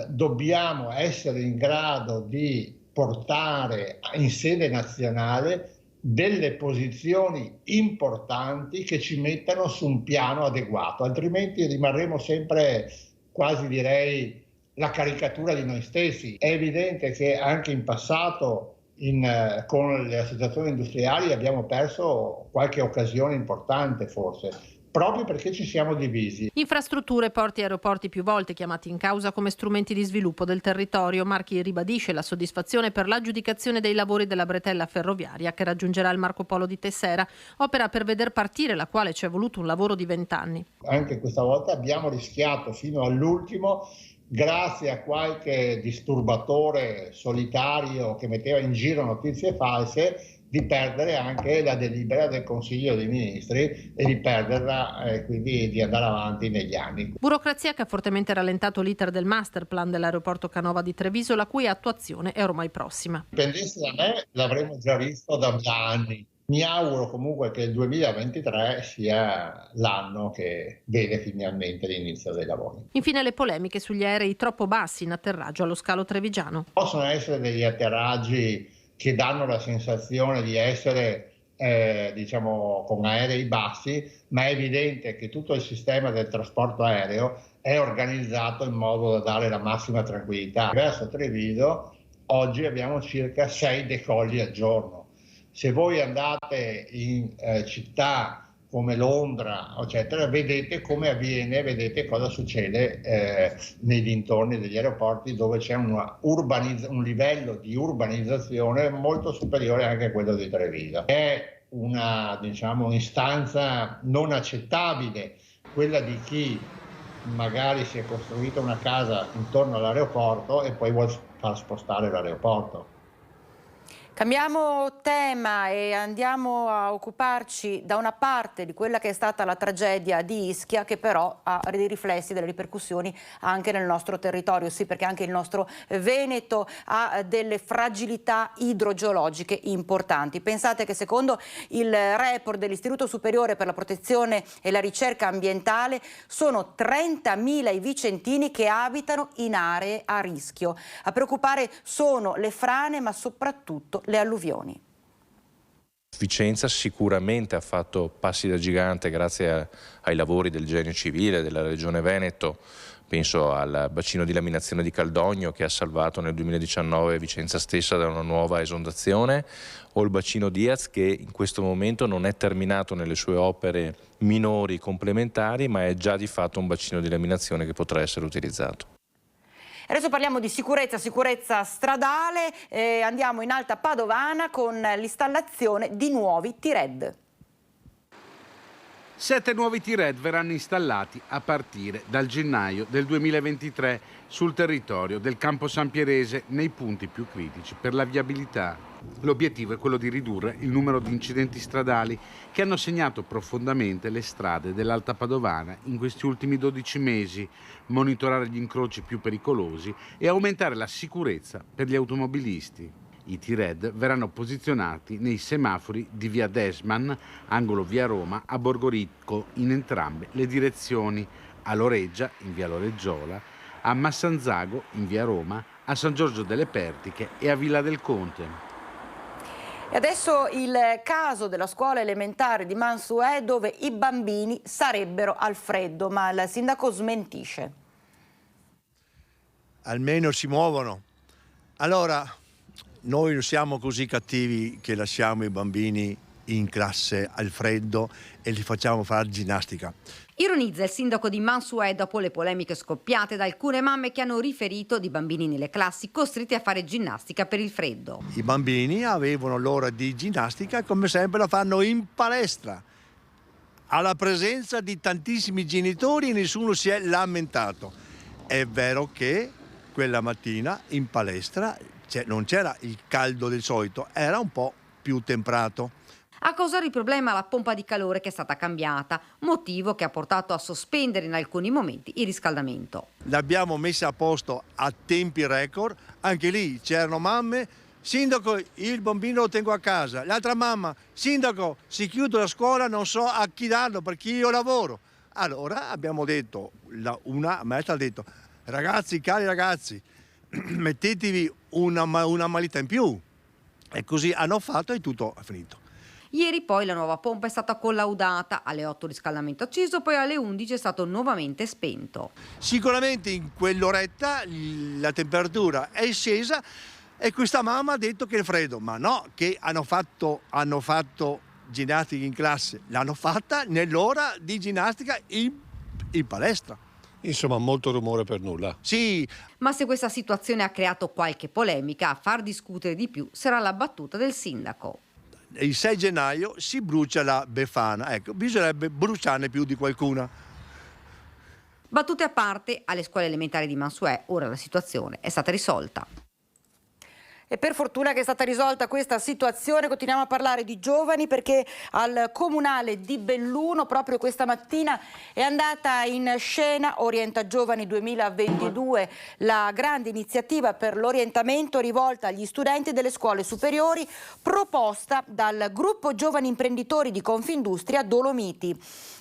dobbiamo essere in grado di portare in sede nazionale delle posizioni importanti che ci mettano su un piano adeguato, altrimenti rimarremo sempre, quasi direi, la caricatura di noi stessi. È evidente che anche in passato con le associazioni industriali abbiamo perso qualche occasione importante, forse, proprio perché ci siamo divisi. Infrastrutture, porti e aeroporti più volte chiamati in causa come strumenti di sviluppo del territorio. Marchi ribadisce la soddisfazione per l'aggiudicazione dei lavori della bretella ferroviaria che raggiungerà il Marco Polo di Tessera, opera per veder partire la quale ci è voluto un lavoro di 20 anni. Anche questa volta abbiamo rischiato fino all'ultimo, grazie a qualche disturbatore solitario che metteva in giro notizie false, di perdere anche la delibera del Consiglio dei Ministri e di perderla quindi di andare avanti negli anni. Burocrazia che ha fortemente rallentato l'iter del master plan dell'aeroporto Canova di Treviso, la cui attuazione è ormai prossima. Dipendesse da me, l'avremmo già visto da anni. Mi auguro comunque che il 2023 sia l'anno che vede finalmente l'inizio dei lavori. Infine le polemiche sugli aerei troppo bassi in atterraggio allo scalo trevigiano. Possono essere degli atterraggi che danno la sensazione di essere con aerei bassi, ma è evidente che tutto il sistema del trasporto aereo è organizzato in modo da dare la massima tranquillità. Verso Treviso oggi abbiamo circa 6 decolli al giorno. Se voi andate in città come Londra, eccetera, vedete come avviene, vedete cosa succede nei dintorni degli aeroporti, dove c'è un livello di urbanizzazione molto superiore anche a quello di Treviso. È un'istanza non accettabile quella di chi magari si è costruita una casa intorno all'aeroporto e poi vuole far spostare l'aeroporto. Cambiamo tema e andiamo a occuparci da una parte di quella che è stata la tragedia di Ischia, che però ha dei riflessi, delle ripercussioni anche nel nostro territorio. Sì, perché anche il nostro Veneto ha delle fragilità idrogeologiche importanti. Pensate che secondo il report dell'Istituto Superiore per la Protezione e la Ricerca Ambientale sono 30.000 i vicentini che abitano in aree a rischio. A preoccupare sono le frane, ma soprattutto le alluvioni. Vicenza sicuramente ha fatto passi da gigante grazie ai lavori del Genio Civile della Regione Veneto. Penso al bacino di laminazione di Caldogno che ha salvato nel 2019 Vicenza stessa da una nuova esondazione, o il bacino Diaz che in questo momento non è terminato nelle sue opere minori complementari, ma è già di fatto un bacino di laminazione che potrà essere utilizzato. Adesso parliamo di sicurezza stradale, andiamo in Alta Padovana con l'installazione di nuovi T-Red. 7 nuovi T-Red verranno installati a partire dal gennaio del 2023 sul territorio del Campo San Pierese nei punti più critici per la viabilità. L'obiettivo è quello di ridurre il numero di incidenti stradali che hanno segnato profondamente le strade dell'Alta Padovana in questi ultimi 12 mesi, monitorare gli incroci più pericolosi e aumentare la sicurezza per gli automobilisti. I T-Red verranno posizionati nei semafori di via Desman, angolo via Roma, a Borgoricco in entrambe le direzioni, a Loreggia in via Loreggiola, a Massanzago in via Roma, a San Giorgio delle Pertiche e a Villa del Conte. E adesso il caso della scuola elementare di Mansuè dove i bambini sarebbero al freddo, ma il sindaco smentisce. Almeno si muovono. Allora, noi non siamo così cattivi che lasciamo i bambini in classe al freddo e li facciamo fare ginnastica. Ironizza il sindaco di Mansuè dopo le polemiche scoppiate da alcune mamme che hanno riferito di bambini nelle classi costretti a fare ginnastica per il freddo. I bambini avevano l'ora di ginnastica come sempre la fanno in palestra, alla presenza di tantissimi genitori e nessuno si è lamentato. È vero che quella mattina in palestra non c'era il caldo del solito, era un po' più temperato. A causare il problema la pompa di calore che è stata cambiata, motivo che ha portato a sospendere in alcuni momenti il riscaldamento. L'abbiamo messa a posto a tempi record, anche lì c'erano mamme, sindaco il bambino lo tengo a casa, l'altra mamma, sindaco si chiude la scuola, non so a chi darlo perché io lavoro. Allora abbiamo detto, una maestra ha detto, ragazzi, cari ragazzi, mettetevi una maletta in più, e così hanno fatto e tutto è finito. Ieri poi la nuova pompa è stata collaudata, alle 8 riscaldamento acceso, poi alle 11 è stato nuovamente spento. Sicuramente in quell'oretta la temperatura è scesa e questa mamma ha detto che è freddo, ma no, che hanno fatto ginnastica in classe, l'hanno fatta nell'ora di ginnastica in palestra. Insomma, molto rumore per nulla. Sì. Ma se questa situazione ha creato qualche polemica, a far discutere di più sarà la battuta del sindaco. Il 6 gennaio si brucia la Befana, ecco, bisognerebbe bruciarne più di qualcuna. Battute a parte, alle scuole elementari di Mansuè ora la situazione è stata risolta. E per fortuna che è stata risolta questa situazione. Continuiamo a parlare di giovani perché al Comunale di Belluno proprio questa mattina è andata in scena Orienta Giovani 2022, la grande iniziativa per l'orientamento rivolta agli studenti delle scuole superiori proposta dal gruppo Giovani Imprenditori di Confindustria Dolomiti.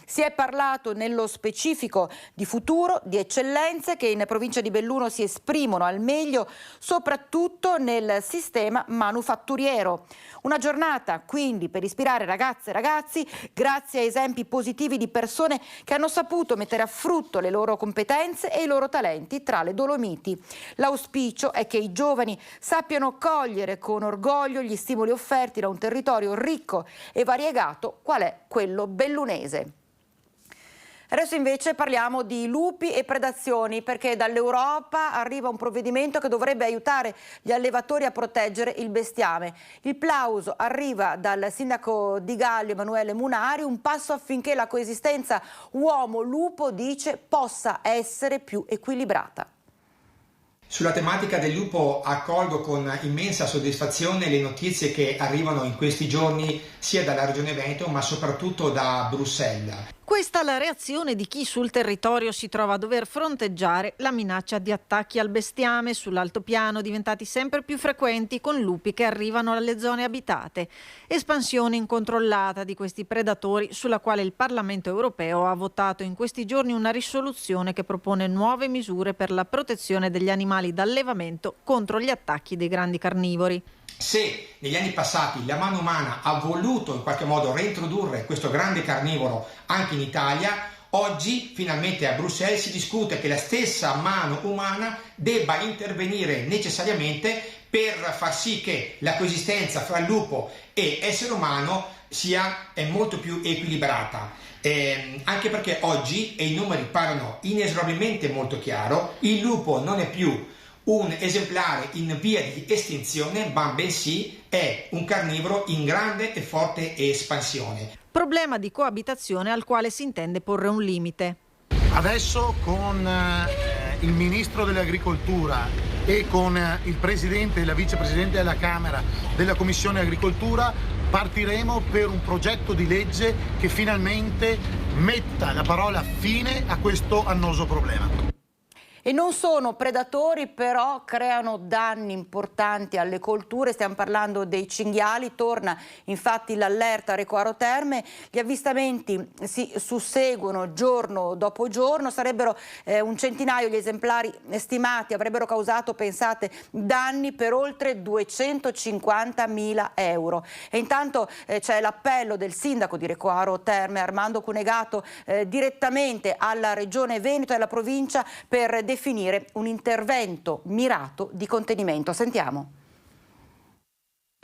Si è parlato nello specifico di futuro, di eccellenze che in provincia di Belluno si esprimono al meglio soprattutto nel sistema manufatturiero. Una giornata quindi per ispirare ragazze e ragazzi grazie a esempi positivi di persone che hanno saputo mettere a frutto le loro competenze e i loro talenti tra le Dolomiti. L'auspicio è che i giovani sappiano cogliere con orgoglio gli stimoli offerti da un territorio ricco e variegato qual è quello bellunese. Adesso invece parliamo di lupi e predazioni perché dall'Europa arriva un provvedimento che dovrebbe aiutare gli allevatori a proteggere il bestiame. Il plauso arriva dal sindaco di Gallio Emanuele Munari, un passo affinché la coesistenza uomo-lupo, dice, possa essere più equilibrata. Sulla tematica del lupo accolgo con immensa soddisfazione le notizie che arrivano in questi giorni sia dalla Regione Veneto ma soprattutto da Bruxelles. Questa è la reazione di chi sul territorio si trova a dover fronteggiare la minaccia di attacchi al bestiame sull'altopiano diventati sempre più frequenti con lupi che arrivano alle zone abitate. Espansione incontrollata di questi predatori sulla quale il Parlamento europeo ha votato in questi giorni una risoluzione che propone nuove misure per la protezione degli animali d'allevamento contro gli attacchi dei grandi carnivori. Se negli anni passati la mano umana ha voluto in qualche modo reintrodurre questo grande carnivoro anche in Italia, oggi finalmente a Bruxelles si discute che la stessa mano umana debba intervenire necessariamente per far sì che la coesistenza fra lupo e essere umano sia molto più equilibrata. Anche perché oggi, e i numeri parlano inesorabilmente molto chiaro, il lupo non è più un esemplare in via di estinzione, ma bensì è un carnivoro in grande e forte espansione. Problema di coabitazione al quale si intende porre un limite. Adesso con il Ministro dell'Agricoltura e con il Presidente e la Vicepresidente della Camera della Commissione Agricoltura partiremo per un progetto di legge che finalmente metta la parola fine a questo annoso problema. E non sono predatori, però creano danni importanti alle colture. Stiamo parlando dei cinghiali. Torna infatti l'allerta Recoaro Terme. Gli avvistamenti si susseguono giorno dopo giorno. Sarebbero un centinaio gli esemplari stimati. Avrebbero causato, pensate, danni per oltre 250.000 euro. E intanto c'è l'appello del sindaco di Recoaro Terme, Armando Cunegato, direttamente alla Regione Veneto e alla provincia per definire un intervento mirato di contenimento. Sentiamo.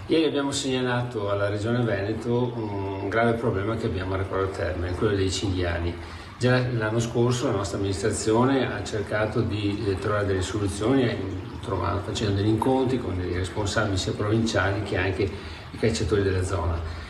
Ieri abbiamo segnalato alla Regione Veneto un grave problema che abbiamo a Recoaro Terme, quello dei cinghiali. Già l'anno scorso la nostra amministrazione ha cercato di trovare delle soluzioni, facendo degli incontri con dei responsabili sia provinciali che anche i cacciatori della zona.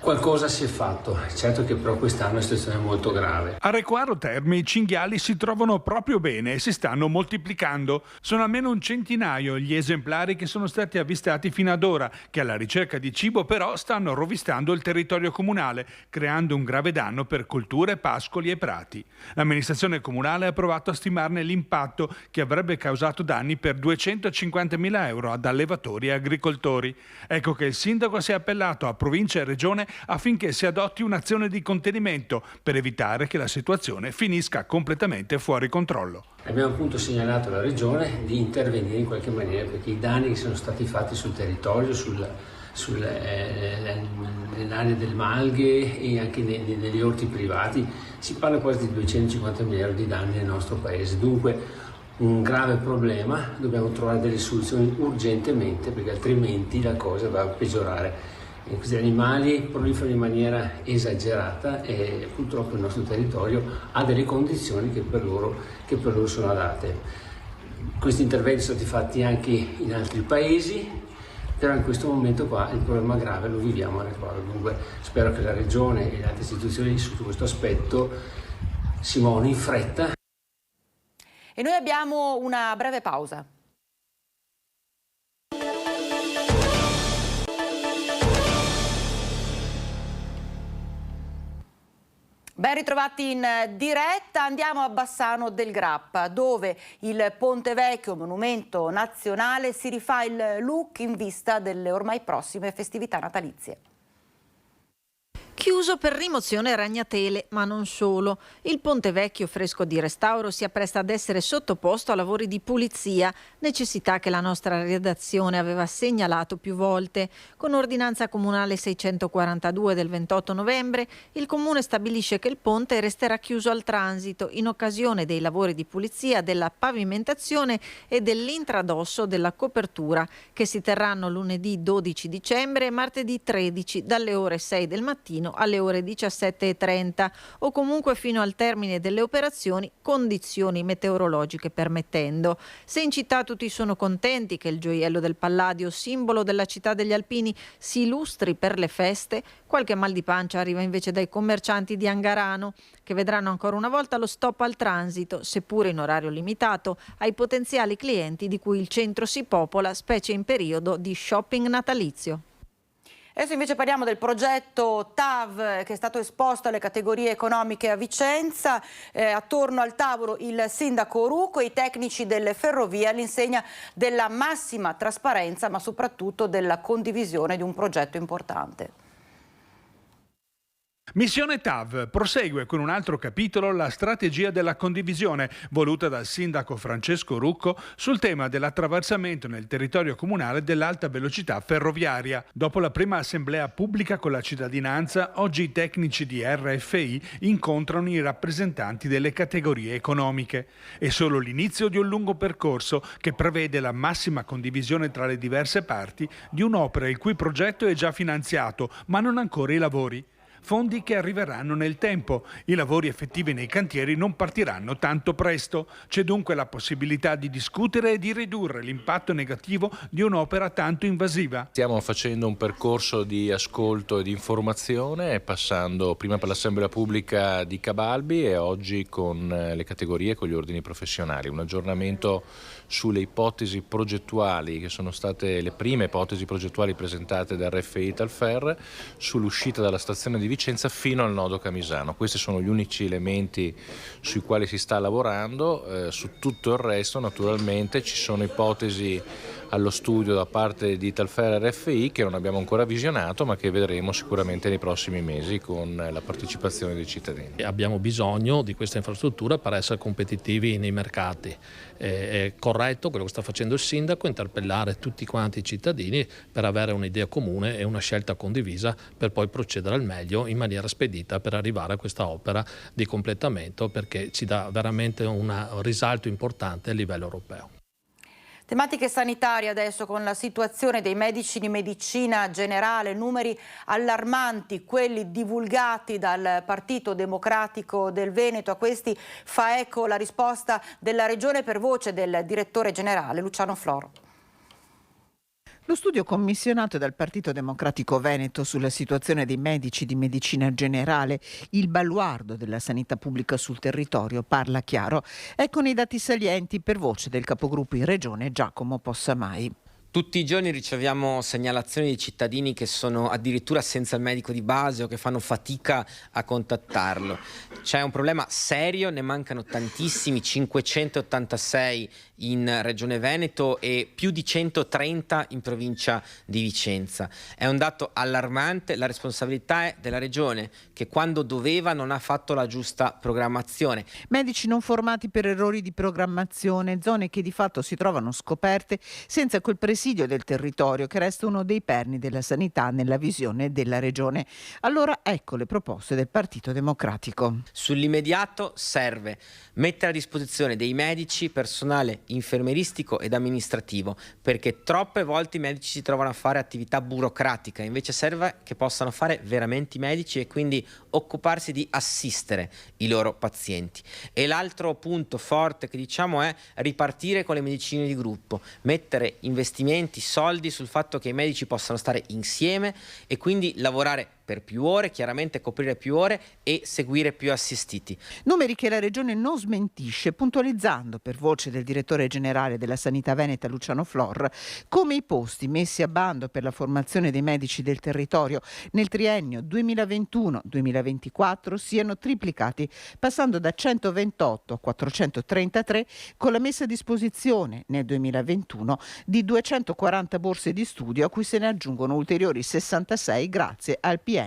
Qualcosa si è fatto, certo che però quest'anno la situazione è molto grave. A Recoaro Terme i cinghiali si trovano proprio bene e si stanno moltiplicando. Sono almeno un centinaio gli esemplari che sono stati avvistati fino ad ora, che alla ricerca di cibo però stanno rovistando il territorio comunale, creando un grave danno per colture, pascoli e prati. L'amministrazione comunale ha provato a stimarne l'impatto, che avrebbe causato danni per 250.000 euro ad allevatori e agricoltori. Ecco che il sindaco si è appellato a provincia e regione affinché si adotti un'azione di contenimento per evitare che la situazione finisca completamente fuori controllo. Abbiamo appunto segnalato alla Regione di intervenire in qualche maniera perché i danni che sono stati fatti sul territorio, nell'area del Malghe e anche negli orti privati, si parla quasi di 250.000 euro di danni nel nostro paese. Dunque un grave problema, dobbiamo trovare delle soluzioni urgentemente perché altrimenti la cosa va a peggiorare. Questi animali proliferano in maniera esagerata e purtroppo il nostro territorio ha delle condizioni che per loro sono adatte. Questi interventi sono stati fatti anche in altri paesi, però in questo momento qua il problema grave lo viviamo a Recoaro. Dunque spero che la Regione e le altre istituzioni su questo aspetto si muovano in fretta. E noi abbiamo una breve pausa. Ben ritrovati in diretta, andiamo a Bassano del Grappa, dove il Ponte Vecchio, monumento nazionale, si rifà il look in vista delle ormai prossime festività natalizie. Chiuso per rimozione ragnatele, ma non solo. Il Ponte Vecchio, fresco di restauro, si appresta ad essere sottoposto a lavori di pulizia, necessità che la nostra redazione aveva segnalato più volte. Con ordinanza comunale 642 del 28 novembre, il Comune stabilisce che il ponte resterà chiuso al transito in occasione dei lavori di pulizia della pavimentazione e dell'intradosso della copertura, che si terranno lunedì 12 dicembre e martedì 13 dalle ore 6 del mattino alle ore 17:30 o comunque fino al termine delle operazioni, condizioni meteorologiche permettendo. Se in città tutti sono contenti che il gioiello del Palladio, simbolo della città degli Alpini, si illustri per le feste, qualche mal di pancia arriva invece dai commercianti di Angarano, che vedranno ancora una volta lo stop al transito, seppure in orario limitato, ai potenziali clienti di cui il centro si popola, specie in periodo di shopping natalizio. Adesso invece parliamo del progetto TAV che è stato esposto alle categorie economiche a Vicenza. Attorno al tavolo il sindaco Rucco e i tecnici delle ferrovie all'insegna della massima trasparenza, ma soprattutto della condivisione di un progetto importante. Missione TAV prosegue con un altro capitolo la strategia della condivisione voluta dal sindaco Francesco Rucco sul tema dell'attraversamento nel territorio comunale dell'alta velocità ferroviaria. Dopo la prima assemblea pubblica con la cittadinanza, oggi i tecnici di RFI incontrano i rappresentanti delle categorie economiche. È solo l'inizio di un lungo percorso che prevede la massima condivisione tra le diverse parti di un'opera il cui progetto è già finanziato, ma non ancora i lavori. Fondi che arriveranno nel tempo. I lavori effettivi nei cantieri non partiranno tanto presto. C'è dunque la possibilità di discutere e di ridurre l'impatto negativo di un'opera tanto invasiva. Stiamo facendo un percorso di ascolto e di informazione, passando prima per l'Assemblea Pubblica di Cabalbi e oggi con le categorie, con gli ordini professionali. Un aggiornamento sulle ipotesi progettuali, che sono state le prime ipotesi progettuali presentate da RFI Italferr, sull'uscita dalla stazione di Vicenza fino al nodo Camisano. Questi sono gli unici elementi sui quali si sta lavorando. Su tutto il resto naturalmente ci sono ipotesi allo studio da parte di Italferr e RFI che non abbiamo ancora visionato, ma che vedremo sicuramente nei prossimi mesi con la partecipazione dei cittadini. Abbiamo bisogno di questa infrastruttura per essere competitivi nei mercati. È corretto quello che sta facendo il sindaco, interpellare tutti quanti i cittadini per avere un'idea comune e una scelta condivisa per poi procedere al meglio in maniera spedita per arrivare a questa opera di completamento, perché ci dà veramente un risalto importante a livello europeo. Tematiche sanitarie adesso, con la situazione dei medici di medicina generale, numeri allarmanti, quelli divulgati dal Partito Democratico del Veneto. A questi fa eco la risposta della Regione per voce del direttore generale Luciano Flor. Lo studio commissionato dal Partito Democratico Veneto sulla situazione dei medici di medicina generale, il baluardo della sanità pubblica sul territorio, parla chiaro. Ecco nei dati salienti per voce del capogruppo in regione Giacomo Possamai. Tutti i giorni riceviamo segnalazioni di cittadini che sono addirittura senza il medico di base o che fanno fatica a contattarlo. C'è un problema serio, ne mancano tantissimi, 586 in Regione Veneto e più di 130 in provincia di Vicenza. È un dato allarmante, la responsabilità è della Regione che quando doveva non ha fatto la giusta programmazione. Medici non formati per errori di programmazione, zone che di fatto si trovano scoperte senza quel presidio del territorio che resta uno dei perni della sanità nella visione della Regione. Allora ecco le proposte del Partito Democratico. Sull'immediato serve mettere a disposizione dei medici personale infermieristico ed amministrativo, perché troppe volte i medici si trovano a fare attività burocratica, invece serve che possano fare veramente i medici e quindi occuparsi di assistere i loro pazienti. E l'altro punto forte che diciamo è ripartire con le medicine di gruppo, mettere investimenti, soldi sul fatto che i medici possano stare insieme e quindi lavorare per più ore, chiaramente coprire più ore e seguire più assistiti. Numeri che la Regione non smentisce, puntualizzando per voce del direttore generale della Sanità Veneta Luciano Flor come i posti messi a bando per la formazione dei medici del territorio nel triennio 2021-2024 siano triplicati, passando da 128 a 433, con la messa a disposizione nel 2021 di 240 borse di studio, a cui se ne aggiungono ulteriori 66 grazie al PNRR.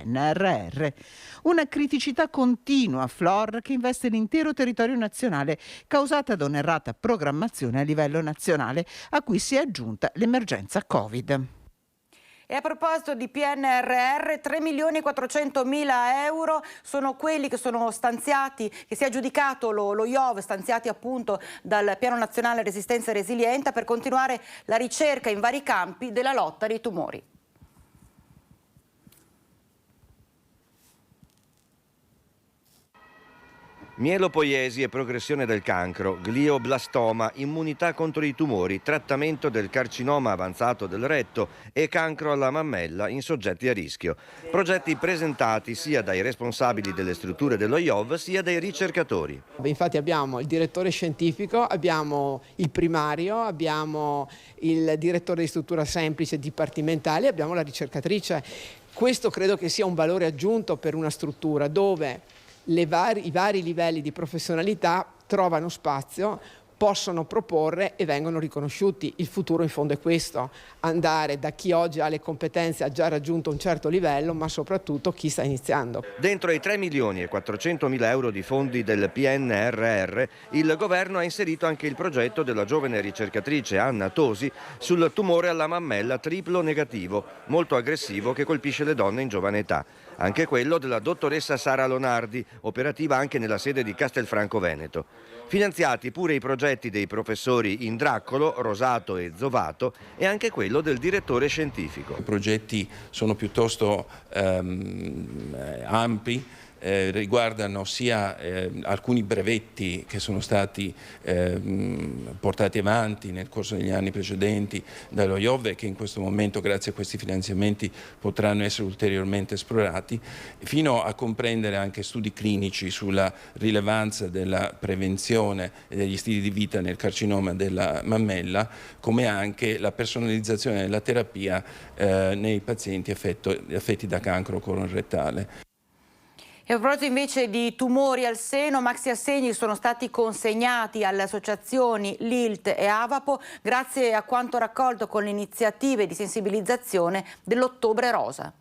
Una criticità continua, Flor, che investe l'intero territorio nazionale, causata da un'errata programmazione a livello nazionale, a cui si è aggiunta l'emergenza Covid. E a proposito di PNRR, 3.400.000 euro sono quelli che sono stanziati, che si è aggiudicato lo IOV, stanziati appunto dal Piano Nazionale Resistenza e Resilienza per continuare la ricerca in vari campi della lotta dei tumori. Mielopoiesi e progressione del cancro, glioblastoma, immunità contro i tumori, trattamento del carcinoma avanzato del retto e cancro alla mammella in soggetti a rischio. Progetti presentati sia dai responsabili delle strutture dello IOV sia dai ricercatori. Infatti abbiamo il direttore scientifico, abbiamo il primario, abbiamo il direttore di struttura semplice dipartimentale, abbiamo la ricercatrice. Questo credo che sia un valore aggiunto per una struttura dove i vari livelli di professionalità trovano spazio, possono proporre e vengono riconosciuti. Il futuro in fondo è questo, andare da chi oggi ha le competenze, ha già raggiunto un certo livello, ma soprattutto chi sta iniziando. Dentro i 3.400.000 euro di fondi del PNRR, il governo ha inserito anche il progetto della giovane ricercatrice Anna Tosi sul tumore alla mammella triplo negativo, molto aggressivo, che colpisce le donne in giovane età. Anche quello della dottoressa Sara Lonardi, operativa anche nella sede di Castelfranco Veneto. Finanziati pure i progetti dei professori Indraccolo, Rosato e Zovato e anche quello del direttore scientifico. I progetti sono piuttosto ampi. Riguardano sia alcuni brevetti che sono stati portati avanti nel corso degli anni precedenti dallo IOV, che in questo momento grazie a questi finanziamenti potranno essere ulteriormente esplorati, fino a comprendere anche studi clinici sulla rilevanza della prevenzione e degli stili di vita nel carcinoma della mammella, come anche la personalizzazione della terapia nei pazienti affetti da cancro colorettale. E a proposito invece di tumori al seno, maxi assegni sono stati consegnati alle associazioni LILT e Avapo grazie a quanto raccolto con le iniziative di sensibilizzazione dell'Ottobre Rosa.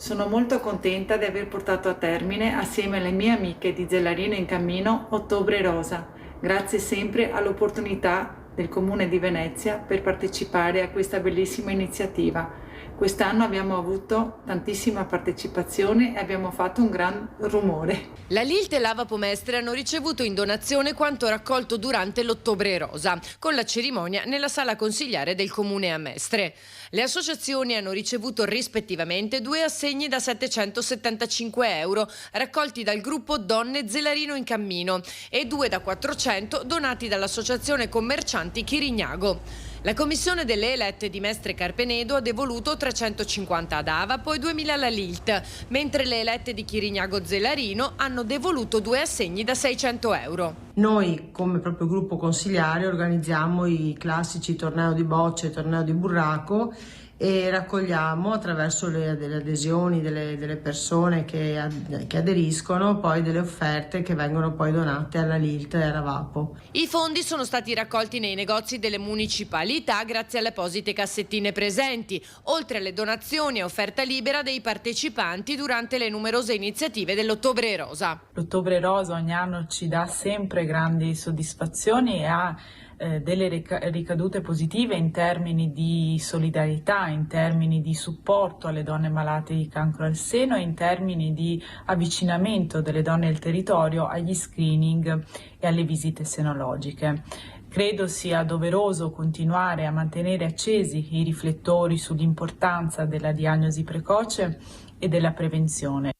Sono molto contenta di aver portato a termine, assieme alle mie amiche di Zellarino in Cammino, Ottobre Rosa. Grazie sempre all'opportunità del Comune di Venezia per partecipare a questa bellissima iniziativa. Quest'anno abbiamo avuto tantissima partecipazione e abbiamo fatto un gran rumore. La LILT e l'Avapo Mestre hanno ricevuto in donazione quanto raccolto durante l'Ottobre Rosa, con la cerimonia nella sala consigliare del Comune a Mestre. Le associazioni hanno ricevuto rispettivamente 2 assegni da 775 euro raccolti dal gruppo Donne Zellarino in Cammino e 2 da 400 donati dall'associazione commercianti Chirignago. La commissione delle elette di Mestre Carpenedo ha devoluto 350 ad Avapo e 2.000 alla LILT, mentre le elette di Chirignago Zellarino hanno devoluto 2 assegni da 600 euro. Noi come proprio gruppo consigliare organizziamo i classici torneo di bocce e torneo di burraco e raccogliamo attraverso delle adesioni delle persone che aderiscono poi delle offerte che vengono poi donate alla LILT e all'Avapo. I fondi sono stati raccolti nei negozi delle municipalità grazie alle apposite cassettine presenti, oltre alle donazioni e offerta libera dei partecipanti durante le numerose iniziative dell'Ottobre Rosa. L'Ottobre Rosa ogni anno ci dà sempre grandi soddisfazioni e ha delle ricadute positive in termini di solidarietà, in termini di supporto alle donne malate di cancro al seno e in termini di avvicinamento delle donne del territorio agli screening e alle visite senologiche. Credo sia doveroso continuare a mantenere accesi i riflettori sull'importanza della diagnosi precoce e della prevenzione.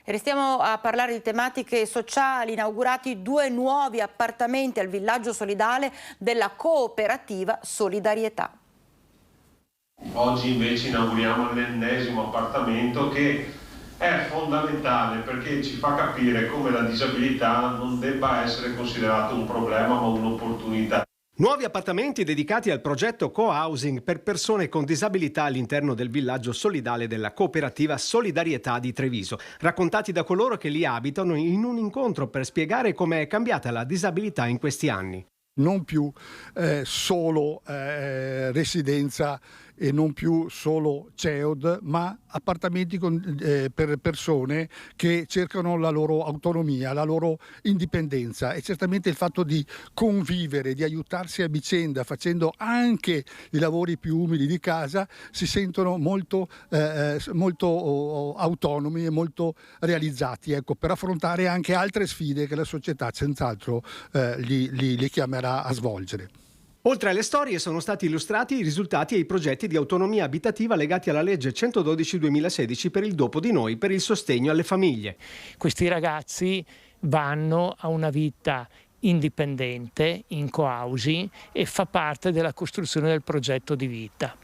Restiamo a parlare di tematiche sociali, inaugurati 2 nuovi appartamenti al villaggio solidale della cooperativa Solidarietà. Oggi invece inauguriamo l'ennesimo appartamento che è fondamentale perché ci fa capire come la disabilità non debba essere considerata un problema ma un'opportunità. Nuovi appartamenti dedicati al progetto co-housing per persone con disabilità all'interno del villaggio solidale della cooperativa Solidarietà di Treviso, raccontati da coloro che li abitano in un incontro per spiegare come è cambiata la disabilità in questi anni. Non più solo residenza e non più solo CEOD, ma appartamenti per persone che cercano la loro autonomia, la loro indipendenza, e certamente il fatto di convivere, di aiutarsi a vicenda facendo anche i lavori più umili di casa, si sentono molto autonomi e molto realizzati, ecco, per affrontare anche altre sfide che la società senz'altro li chiamerà a svolgere. Oltre alle storie sono stati illustrati i risultati e i progetti di autonomia abitativa legati alla legge 112/2016 per il Dopo di Noi, per il sostegno alle famiglie. Questi ragazzi vanno a una vita indipendente, in co-housing, e fa parte della costruzione del progetto di vita.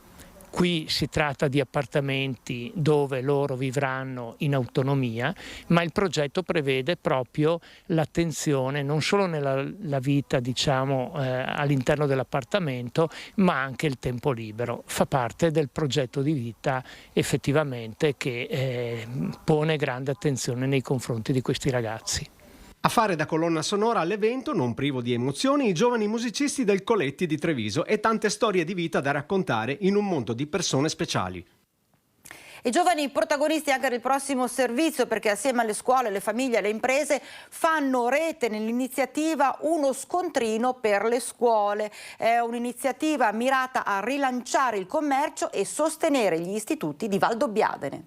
Qui si tratta di appartamenti dove loro vivranno in autonomia, ma il progetto prevede proprio l'attenzione non solo nella vita, all'interno dell'appartamento, ma anche il tempo libero. Fa parte del progetto di vita effettivamente che pone grande attenzione nei confronti di questi ragazzi. A fare da colonna sonora all'evento, non privo di emozioni, i giovani musicisti del Coletti di Treviso e tante storie di vita da raccontare in un mondo di persone speciali. I giovani protagonisti anche del prossimo servizio, perché assieme alle scuole, alle famiglie e alle imprese fanno rete nell'iniziativa Uno scontrino per le scuole. È un'iniziativa mirata a rilanciare il commercio e sostenere gli istituti di Valdobbiadene.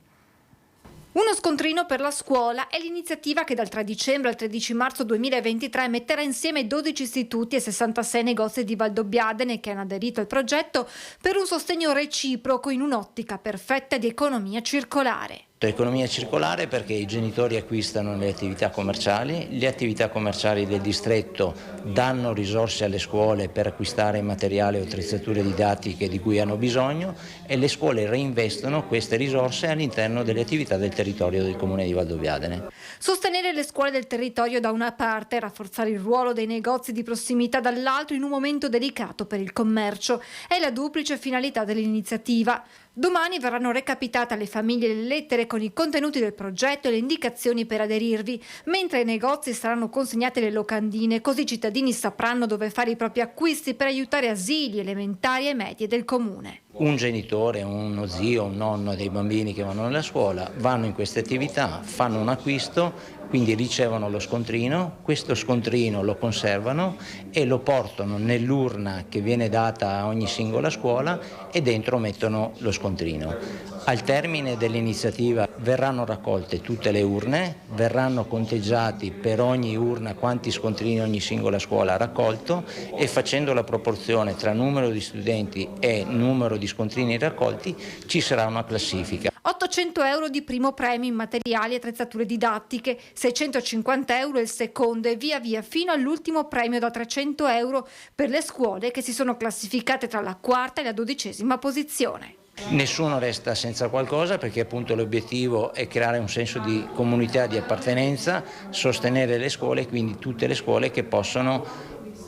Uno scontrino per la scuola è l'iniziativa che dal 3 dicembre al 13 marzo 2023 metterà insieme 12 istituti e 66 negozi di Valdobbiadene che hanno aderito al progetto per un sostegno reciproco in un'ottica perfetta di economia circolare. Economia circolare perché i genitori acquistano le attività commerciali del distretto danno risorse alle scuole per acquistare materiale o attrezzature didattiche di cui hanno bisogno e le scuole reinvestono queste risorse all'interno delle attività del territorio del comune di Valdobbiadene. Sostenere le scuole del territorio da una parte, rafforzare il ruolo dei negozi di prossimità dall'altro in un momento delicato per il commercio è la duplice finalità dell'iniziativa. Domani verranno recapitate alle famiglie le lettere con i contenuti del progetto e le indicazioni per aderirvi, mentre ai negozi saranno consegnate le locandine, così i cittadini sapranno dove fare i propri acquisti per aiutare asili elementari e medie del comune. Un genitore, uno zio, un nonno dei bambini che vanno nella scuola vanno in queste attività, fanno un acquisto, quindi ricevono lo scontrino, questo scontrino lo conservano e lo portano nell'urna che viene data a ogni singola scuola e dentro mettono lo scontrino. Al termine dell'iniziativa verranno raccolte tutte le urne, verranno conteggiati per ogni urna quanti scontrini ogni singola scuola ha raccolto e facendo la proporzione tra numero di studenti e numero di scontrini raccolti ci sarà una classifica. 800 euro di primo premio in materiali e attrezzature didattiche, 650 euro il secondo e via via fino all'ultimo premio da 300 euro per le scuole che si sono classificate tra la quarta e la 12ª posizione. Nessuno resta senza qualcosa perché appunto l'obiettivo è creare un senso di comunità, di appartenenza, sostenere le scuole e quindi tutte le scuole che possono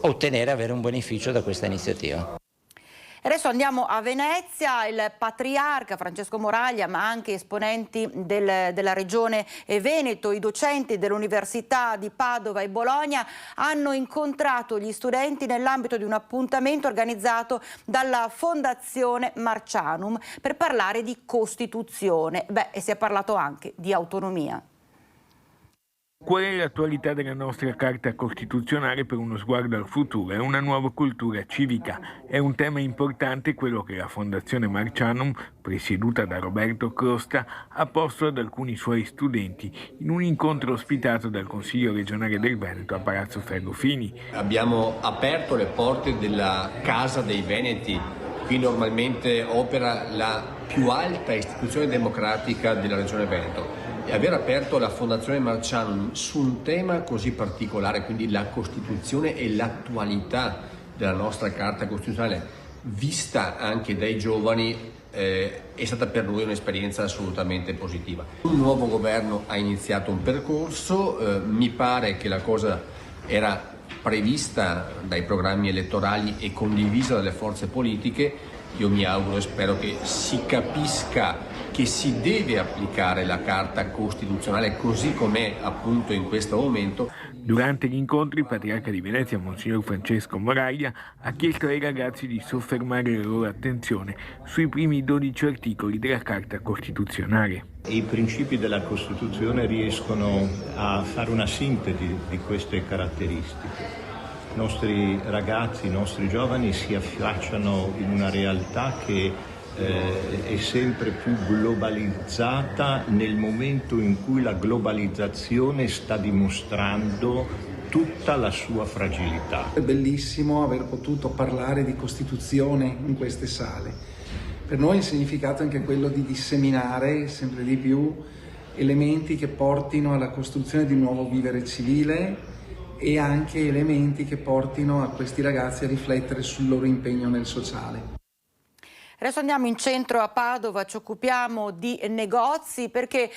avere un beneficio da questa iniziativa. Adesso andiamo a Venezia, il patriarca Francesco Moraglia, ma anche esponenti della regione Veneto, i docenti dell'Università di Padova e Bologna hanno incontrato gli studenti nell'ambito di un appuntamento organizzato dalla Fondazione Marcianum per parlare di Costituzione. E si è parlato anche di autonomia. Qual è l'attualità della nostra Carta Costituzionale per uno sguardo al futuro? È una nuova cultura civica. È un tema importante quello che la Fondazione Marcianum, presieduta da Roberto Costa, ha posto ad alcuni suoi studenti in un incontro ospitato dal Consiglio regionale del Veneto a Palazzo Ferrofini. Abbiamo aperto le porte della Casa dei Veneti. Qui normalmente opera la più alta istituzione democratica della regione Veneto. E aver aperto la Fondazione Marcianum su un tema così particolare, quindi la Costituzione e l'attualità della nostra Carta Costituzionale, vista anche dai giovani, è stata per noi un'esperienza assolutamente positiva. Un nuovo governo ha iniziato un percorso, mi pare che la cosa era prevista dai programmi elettorali e condivisa dalle forze politiche. Io mi auguro e spero che si capisca che si deve applicare la Carta Costituzionale così com'è appunto in questo momento. Durante gli incontri il Patriarca di Venezia, Monsignor Francesco Moraglia, ha chiesto ai ragazzi di soffermare la loro attenzione sui primi 12 articoli della Carta Costituzionale. I principi della Costituzione riescono a fare una sintesi di queste caratteristiche. I nostri ragazzi, i nostri giovani si affacciano in una realtà che è sempre più globalizzata nel momento in cui la globalizzazione sta dimostrando tutta la sua fragilità. È bellissimo aver potuto parlare di Costituzione in queste sale. Per noi il significato è anche quello di disseminare sempre di più elementi che portino alla costruzione di un nuovo vivere civile e anche elementi che portino a questi ragazzi a riflettere sul loro impegno nel sociale. Adesso andiamo in centro a Padova, ci occupiamo di negozi perché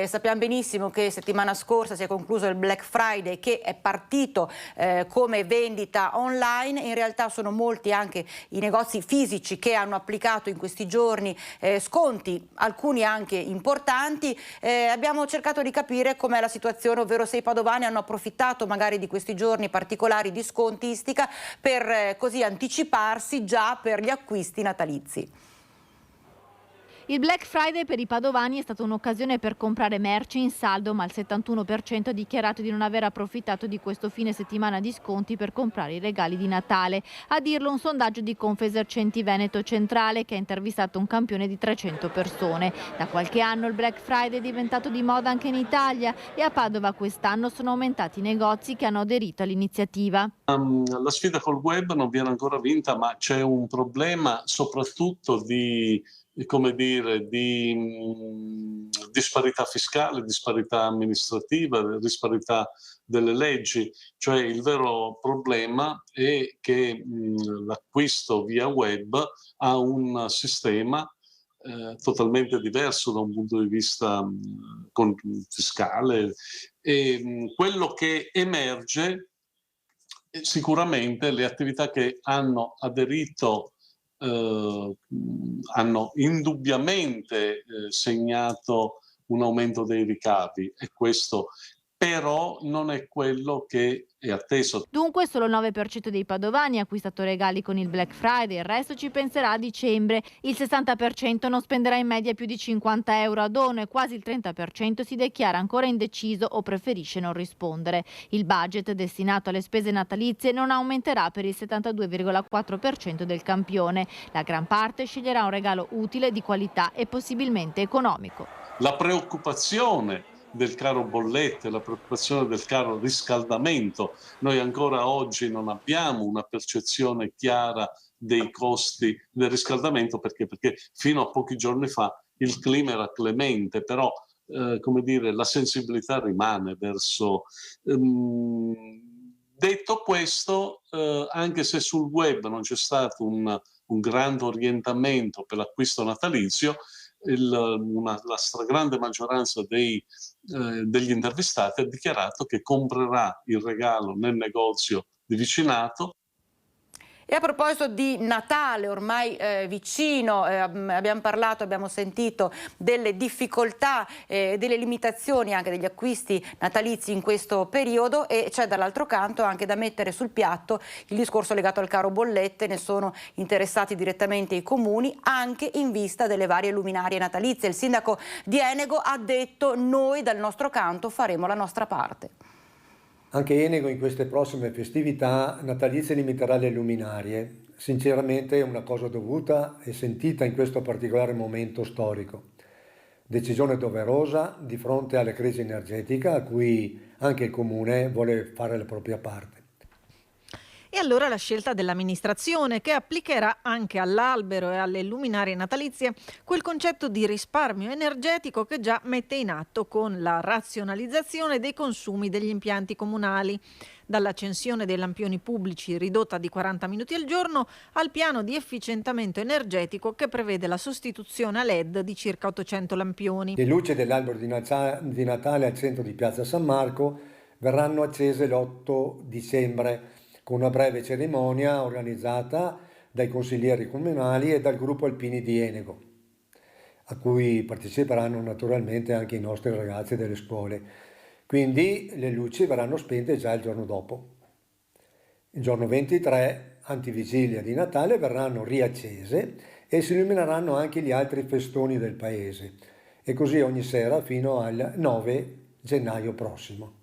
sappiamo benissimo che settimana scorsa si è concluso il Black Friday, che è partito come vendita online. In realtà sono molti anche i negozi fisici che hanno applicato in questi giorni sconti, alcuni anche importanti. Abbiamo cercato di capire com'è la situazione, ovvero se i padovani hanno approfittato magari di questi giorni particolari di scontistica per così anticiparsi già per gli acquisti natalizi. Il Black Friday per i padovani è stata un'occasione per comprare merci in saldo, ma il 71% ha dichiarato di non aver approfittato di questo fine settimana di sconti per comprare i regali di Natale. A dirlo un sondaggio di Confesercenti Veneto Centrale, che ha intervistato un campione di 300 persone. Da qualche anno il Black Friday è diventato di moda anche in Italia e a Padova quest'anno sono aumentati i negozi che hanno aderito all'iniziativa. La sfida col web non viene ancora vinta, ma c'è un problema soprattutto di disparità fiscale, disparità amministrativa, disparità delle leggi. Cioè il vero problema è che l'acquisto via web ha un sistema totalmente diverso da un punto di vista fiscale, e quello che emerge sicuramente le attività che hanno aderito hanno indubbiamente segnato un aumento dei ricavi, e questo però non è quello che è atteso. Dunque solo il 9% dei padovani ha acquistato regali con il Black Friday, il resto ci penserà a dicembre. Il 60% non spenderà in media più di 50 euro a dono e quasi il 30% si dichiara ancora indeciso o preferisce non rispondere. Il budget destinato alle spese natalizie non aumenterà per il 72,4% del campione. La gran parte sceglierà un regalo utile, di qualità e possibilmente economico. La preoccupazione del caro bollette, la preoccupazione del caro riscaldamento. Noi ancora oggi non abbiamo una percezione chiara dei costi del riscaldamento, perché fino a pochi giorni fa il clima era clemente, però la sensibilità rimane verso... Detto questo, anche se sul web non c'è stato un grande orientamento per l'acquisto natalizio, la stragrande maggioranza degli intervistati ha dichiarato che comprerà il regalo nel negozio di vicinato. E a proposito di Natale, ormai vicino, abbiamo sentito delle difficoltà, delle limitazioni anche degli acquisti natalizi in questo periodo, e c'è dall'altro canto anche da mettere sul piatto il discorso legato al caro bollette. Ne sono interessati direttamente i comuni, anche in vista delle varie luminarie natalizie. Il sindaco di Enego ha detto: noi dal nostro canto faremo la nostra parte. Anche Enego in queste prossime festività natalizie limiterà le luminarie. Sinceramente è una cosa dovuta e sentita in questo particolare momento storico. Decisione doverosa di fronte alla crisi energetica a cui anche il Comune vuole fare la propria parte. E allora la scelta dell'amministrazione, che applicherà anche all'albero e alle luminarie natalizie quel concetto di risparmio energetico che già mette in atto con la razionalizzazione dei consumi degli impianti comunali, dall'accensione dei lampioni pubblici ridotta di 40 minuti al giorno al piano di efficientamento energetico che prevede la sostituzione a LED di circa 800 lampioni. Le luci dell'albero di Natale al centro di Piazza San Marco verranno accese l'8 dicembre con una breve cerimonia organizzata dai consiglieri comunali e dal gruppo Alpini di Enego, a cui parteciperanno naturalmente anche i nostri ragazzi delle scuole. Quindi le luci verranno spente già il giorno dopo. Il giorno 23, antivigilia di Natale, verranno riaccese e si illumineranno anche gli altri festoni del paese, e così ogni sera fino al 9 gennaio prossimo.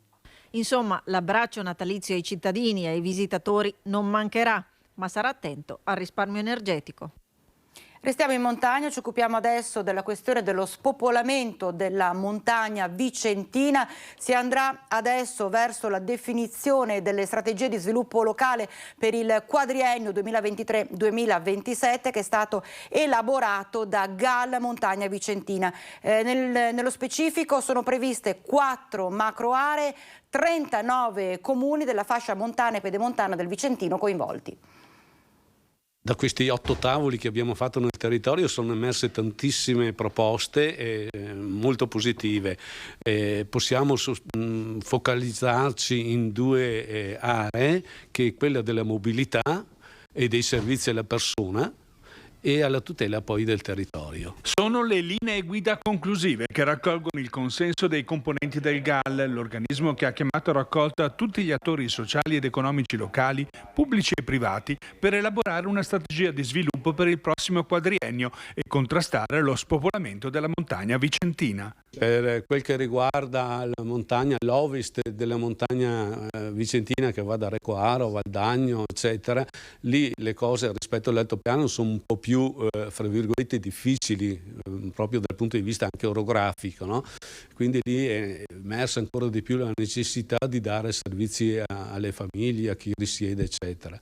Insomma, l'abbraccio natalizio ai cittadini e ai visitatori non mancherà, ma sarà attento al risparmio energetico. Restiamo in montagna, ci occupiamo adesso della questione dello spopolamento della montagna vicentina. Si andrà adesso verso la definizione delle strategie di sviluppo locale per il quadriennio 2023-2027 che è stato elaborato da GAL Montagna Vicentina. Nello specifico sono previste 4 macro aree, 39 comuni della fascia montana e pedemontana del Vicentino coinvolti. Da questi 8 tavoli che abbiamo fatto nel territorio sono emerse tantissime proposte molto positive. Possiamo focalizzarci in 2 aree, che è quella della mobilità e dei servizi alla persona e alla tutela poi del territorio. Sono le linee guida conclusive che raccolgono il consenso dei componenti del GAL, l'organismo che ha chiamato a raccolta tutti gli attori sociali ed economici locali, pubblici e privati, per elaborare una strategia di sviluppo per il prossimo quadriennio e contrastare lo spopolamento della montagna vicentina. Per quel che riguarda la montagna, l'ovest della montagna vicentina, che va da Recoaro, Valdagno, eccetera, lì le cose rispetto all'altopiano sono un po' più fra virgolette difficili, proprio dal punto di vista anche orografico, no? Quindi lì è emersa ancora di più la necessità di dare servizi alle famiglie, a chi risiede, eccetera.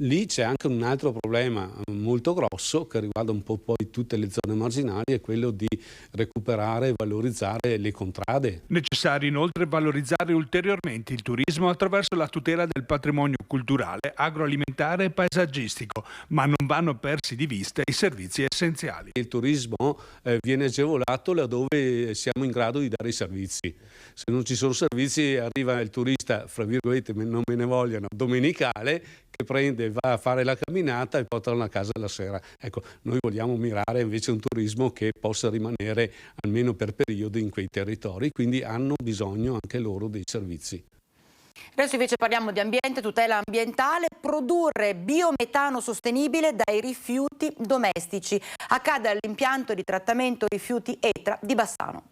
Lì c'è anche un altro problema molto grosso che riguarda un po' poi tutte le zone marginali, è quello di recuperare e valorizzare le contrade. Necessario inoltre valorizzare ulteriormente il turismo attraverso la tutela del patrimonio culturale, agroalimentare e paesaggistico, ma non vanno persi di vista i servizi essenziali. Il turismo viene agevolato laddove siamo in grado di dare i servizi. Se non ci sono servizi, arriva il turista, fra virgolette, non me ne vogliano, domenicale, che prende, va a fare la camminata e poi torna a casa la sera. Ecco, noi vogliamo mirare invece un turismo che possa rimanere almeno per periodi in quei territori, quindi hanno bisogno anche loro dei servizi. Adesso invece parliamo di ambiente, tutela ambientale, produrre biometano sostenibile dai rifiuti domestici. Accade all'impianto di trattamento rifiuti ETRA di Bassano.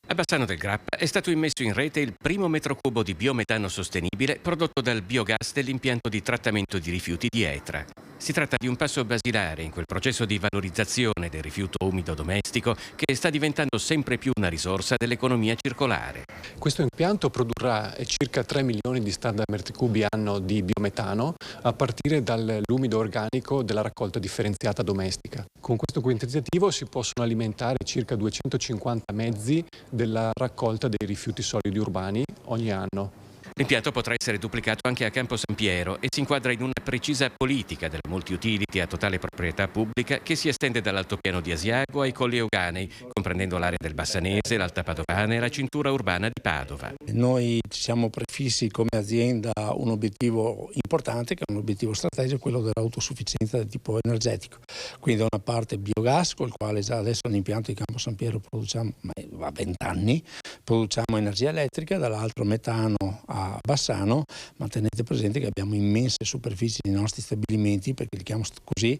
A Bassano del Grappa è stato immesso in rete il primo metro cubo di biometano sostenibile prodotto dal biogas dell'impianto di trattamento di rifiuti di ETRA. Si tratta di un passo basilare in quel processo di valorizzazione del rifiuto umido domestico che sta diventando sempre più una risorsa dell'economia circolare. Questo impianto produrrà circa 3 milioni di standard metri cubi anno di biometano a partire dall'umido organico della raccolta differenziata domestica. Con questo quantitativo si possono alimentare circa 250 mezzi della raccolta dei rifiuti solidi urbani ogni anno. L'impianto potrà essere duplicato anche a Campo San Piero e si inquadra in una precisa politica della multi-utility a totale proprietà pubblica che si estende dall'altopiano di Asiago ai Colli Euganei, comprendendo l'area del Bassanese, l'Alta Padovana e la cintura urbana di Padova. Noi ci siamo prefissi come azienda un obiettivo importante, che è un obiettivo strategico, quello dell'autosufficienza del tipo energetico. Quindi da una parte biogas, col quale già adesso all'impianto di Campo San Piero produciamo, va 20 anni, produciamo energia elettrica, dall'altro metano a Bassano, ma tenete presente che abbiamo immense superfici nei nostri stabilimenti, perché li chiamo così,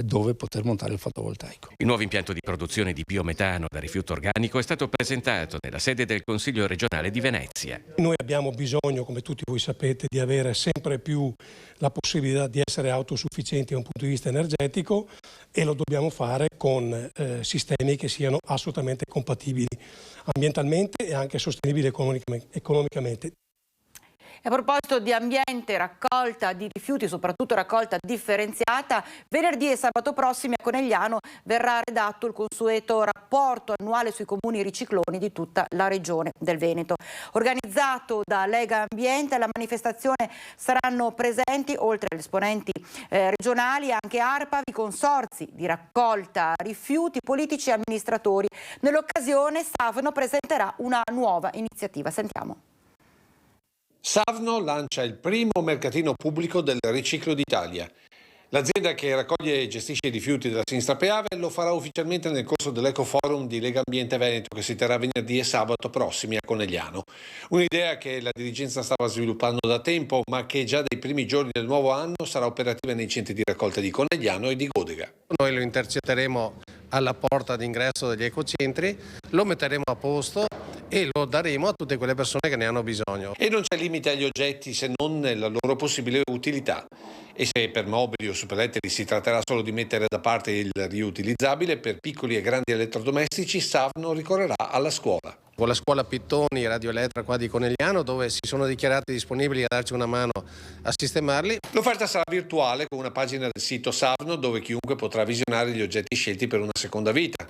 dove poter montare il fotovoltaico. Il nuovo impianto di produzione di biometano da rifiuto organico è stato presentato nella sede del Consiglio regionale di Venezia. Noi abbiamo bisogno, come tutti voi sapete, di avere sempre più la possibilità di essere autosufficienti da un punto di vista energetico e lo dobbiamo fare con sistemi che siano assolutamente compatibili ambientalmente e anche sostenibili economicamente. A proposito di ambiente, raccolta di rifiuti, soprattutto raccolta differenziata, venerdì e sabato prossimi a Conegliano verrà redatto il consueto rapporto annuale sui comuni ricicloni di tutta la regione del Veneto. Organizzato da Lega Ambiente, alla manifestazione saranno presenti, oltre agli esponenti regionali, anche ARPAV, i consorzi di raccolta rifiuti, politici e amministratori. Nell'occasione Savno presenterà una nuova iniziativa. Sentiamo. Savno lancia il primo mercatino pubblico del riciclo d'Italia. L'azienda che raccoglie e gestisce i rifiuti della sinistra Piave lo farà ufficialmente nel corso dell'Ecoforum di Lega Ambiente Veneto, che si terrà venerdì e sabato prossimi a Conegliano. Un'idea che la dirigenza stava sviluppando da tempo, ma che già dai primi giorni del nuovo anno sarà operativa nei centri di raccolta di Conegliano e di Godega. Noi lo intercetteremo alla porta d'ingresso degli ecocentri, lo metteremo a posto e lo daremo a tutte quelle persone che ne hanno bisogno. E non c'è limite agli oggetti se non nella loro possibile utilità. E se per mobili o superletteri si tratterà solo di mettere da parte il riutilizzabile, per piccoli e grandi elettrodomestici Savno ricorrerà alla scuola. Con la scuola Pittoni Radio Elettra qua di Conegliano, dove si sono dichiarati disponibili a darci una mano a sistemarli. L'offerta sarà virtuale con una pagina del sito Savno dove chiunque potrà visionare gli oggetti scelti per una seconda vita.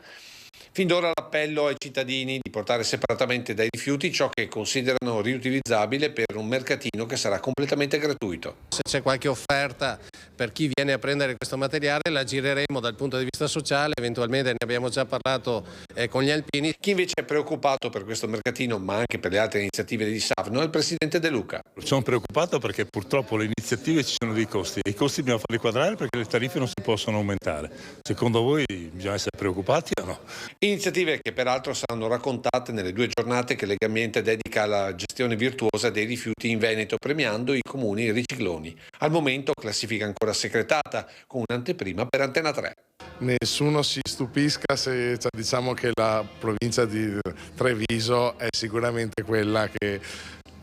Fin d'ora l'appello ai cittadini di portare separatamente dai rifiuti ciò che considerano riutilizzabile per un mercatino che sarà completamente gratuito. Se c'è qualche offerta per chi viene a prendere questo materiale la gireremo dal punto di vista sociale, eventualmente ne abbiamo già parlato con gli alpini. Chi invece è preoccupato per questo mercatino ma anche per le altre iniziative di Savno è il presidente De Luca. Sono preoccupato perché purtroppo le iniziative ci sono dei costi e i costi bisogna farli quadrare perché le tariffe non si possono aumentare. Secondo voi bisogna essere preoccupati o no? Iniziative che peraltro saranno raccontate nelle 2 giornate che Legambiente dedica alla gestione virtuosa dei rifiuti in Veneto, premiando i comuni ricicloni. Al momento classifica ancora secretata con un'anteprima per Antena 3. Nessuno si stupisca se diciamo che la provincia di Treviso è sicuramente quella che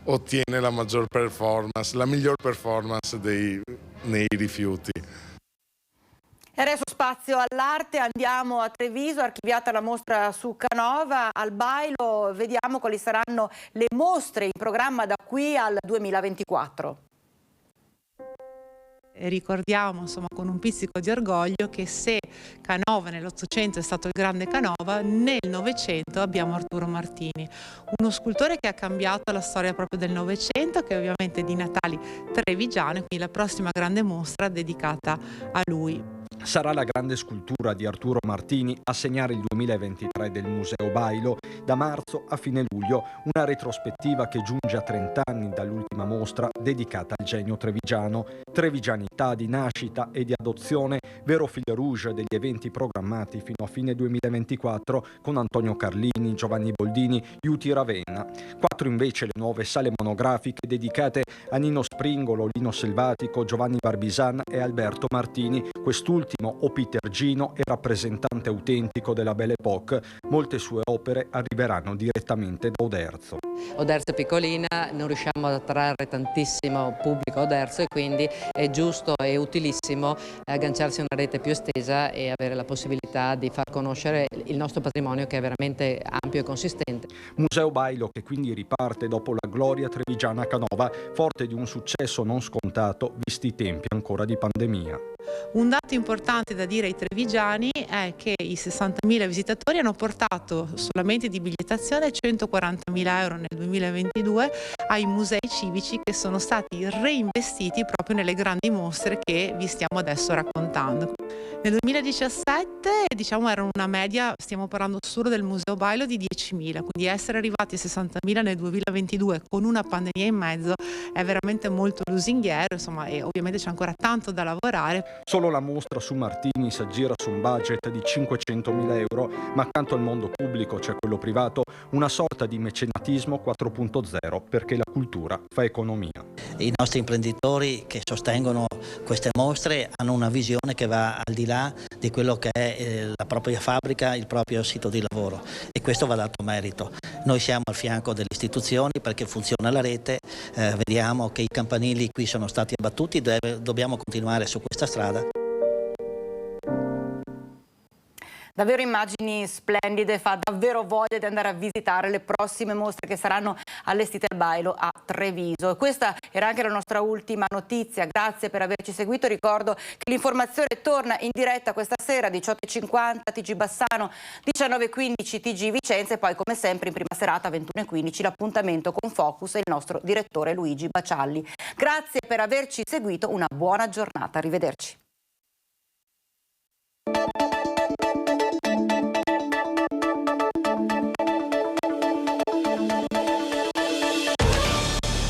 ottiene la maggior performance, la miglior performance nei rifiuti. E adesso spazio all'arte, andiamo a Treviso, archiviata la mostra su Canova, al Bailo, vediamo quali saranno le mostre in programma da qui al 2024. Ricordiamo con un pizzico di orgoglio che se Canova nell'Ottocento è stato il grande Canova, nel Novecento abbiamo Arturo Martini, uno scultore che ha cambiato la storia proprio del Novecento, che ovviamente è di natali trevigiano, e quindi la prossima grande mostra dedicata a lui. Sarà la grande scultura di Arturo Martini a segnare il 2023 del Museo Bailo, da marzo a fine luglio, una retrospettiva che giunge a 30 anni dall'ultima mostra dedicata al genio trevigiano, trevigianità di nascita e di adozione, vero fil rouge degli eventi programmati fino a fine 2024 con Antonio Carlini, Giovanni Boldini, Iuti Ravenna. 4 invece le nuove sale monografiche dedicate a Nino Springolo, Lino Selvatico, Giovanni Barbisan e Alberto Martini, quest'ultimo opitergino e rappresentante autentico della Belle Époque. Molte sue opere arriveranno direttamente da Oderzo. Oderzo è piccolina, non riusciamo ad attrarre tantissimo pubblico a Oderzo e quindi è giusto e utilissimo agganciarsi a una rete più estesa e avere la possibilità di far conoscere il nostro patrimonio, che è veramente ampio e consistente. Museo Bailo che quindi riparte dopo la gloria trevigiana a Canova, forte di un successo non scontato visti i tempi ancora di pandemia. Un dato importante da dire ai trevigiani è che i 60.000 visitatori hanno portato solamente di bigliettazione 140.000 euro nel 2022 ai musei civici, che sono stati reinvestiti proprio nelle grandi mostre che vi stiamo adesso raccontando. Nel 2017 era una media, stiamo parlando solo del Museo Bailo, di 10.000, quindi essere arrivati a 60.000 nel 2022 con una pandemia in mezzo è veramente molto lusinghiero, e ovviamente c'è ancora tanto da lavorare. Solo la mostra su Martini si aggira su un budget di 500.000 euro, ma accanto al mondo pubblico c'è quello privato, una sorta di mecenatismo 4.0, perché la cultura fa economia. I nostri imprenditori che sostengono queste mostre hanno una visione che va al di là di quello che è la propria fabbrica, il proprio sito di lavoro, e questo va dato merito. Noi siamo al fianco delle istituzioni perché funziona la rete, vediamo che i campanili qui sono stati abbattuti, dobbiamo continuare su questa strada. Davvero immagini splendide, fa davvero voglia di andare a visitare le prossime mostre che saranno allestite al Bailo a Treviso. E questa era anche la nostra ultima notizia. Grazie per averci seguito. Ricordo che l'informazione torna in diretta questa sera 18.50 TG Bassano, 19.15 TG Vicenza, e poi come sempre in prima serata 21.15 l'appuntamento con Focus e il nostro direttore Luigi Bacialli. Grazie per averci seguito, una buona giornata, arrivederci.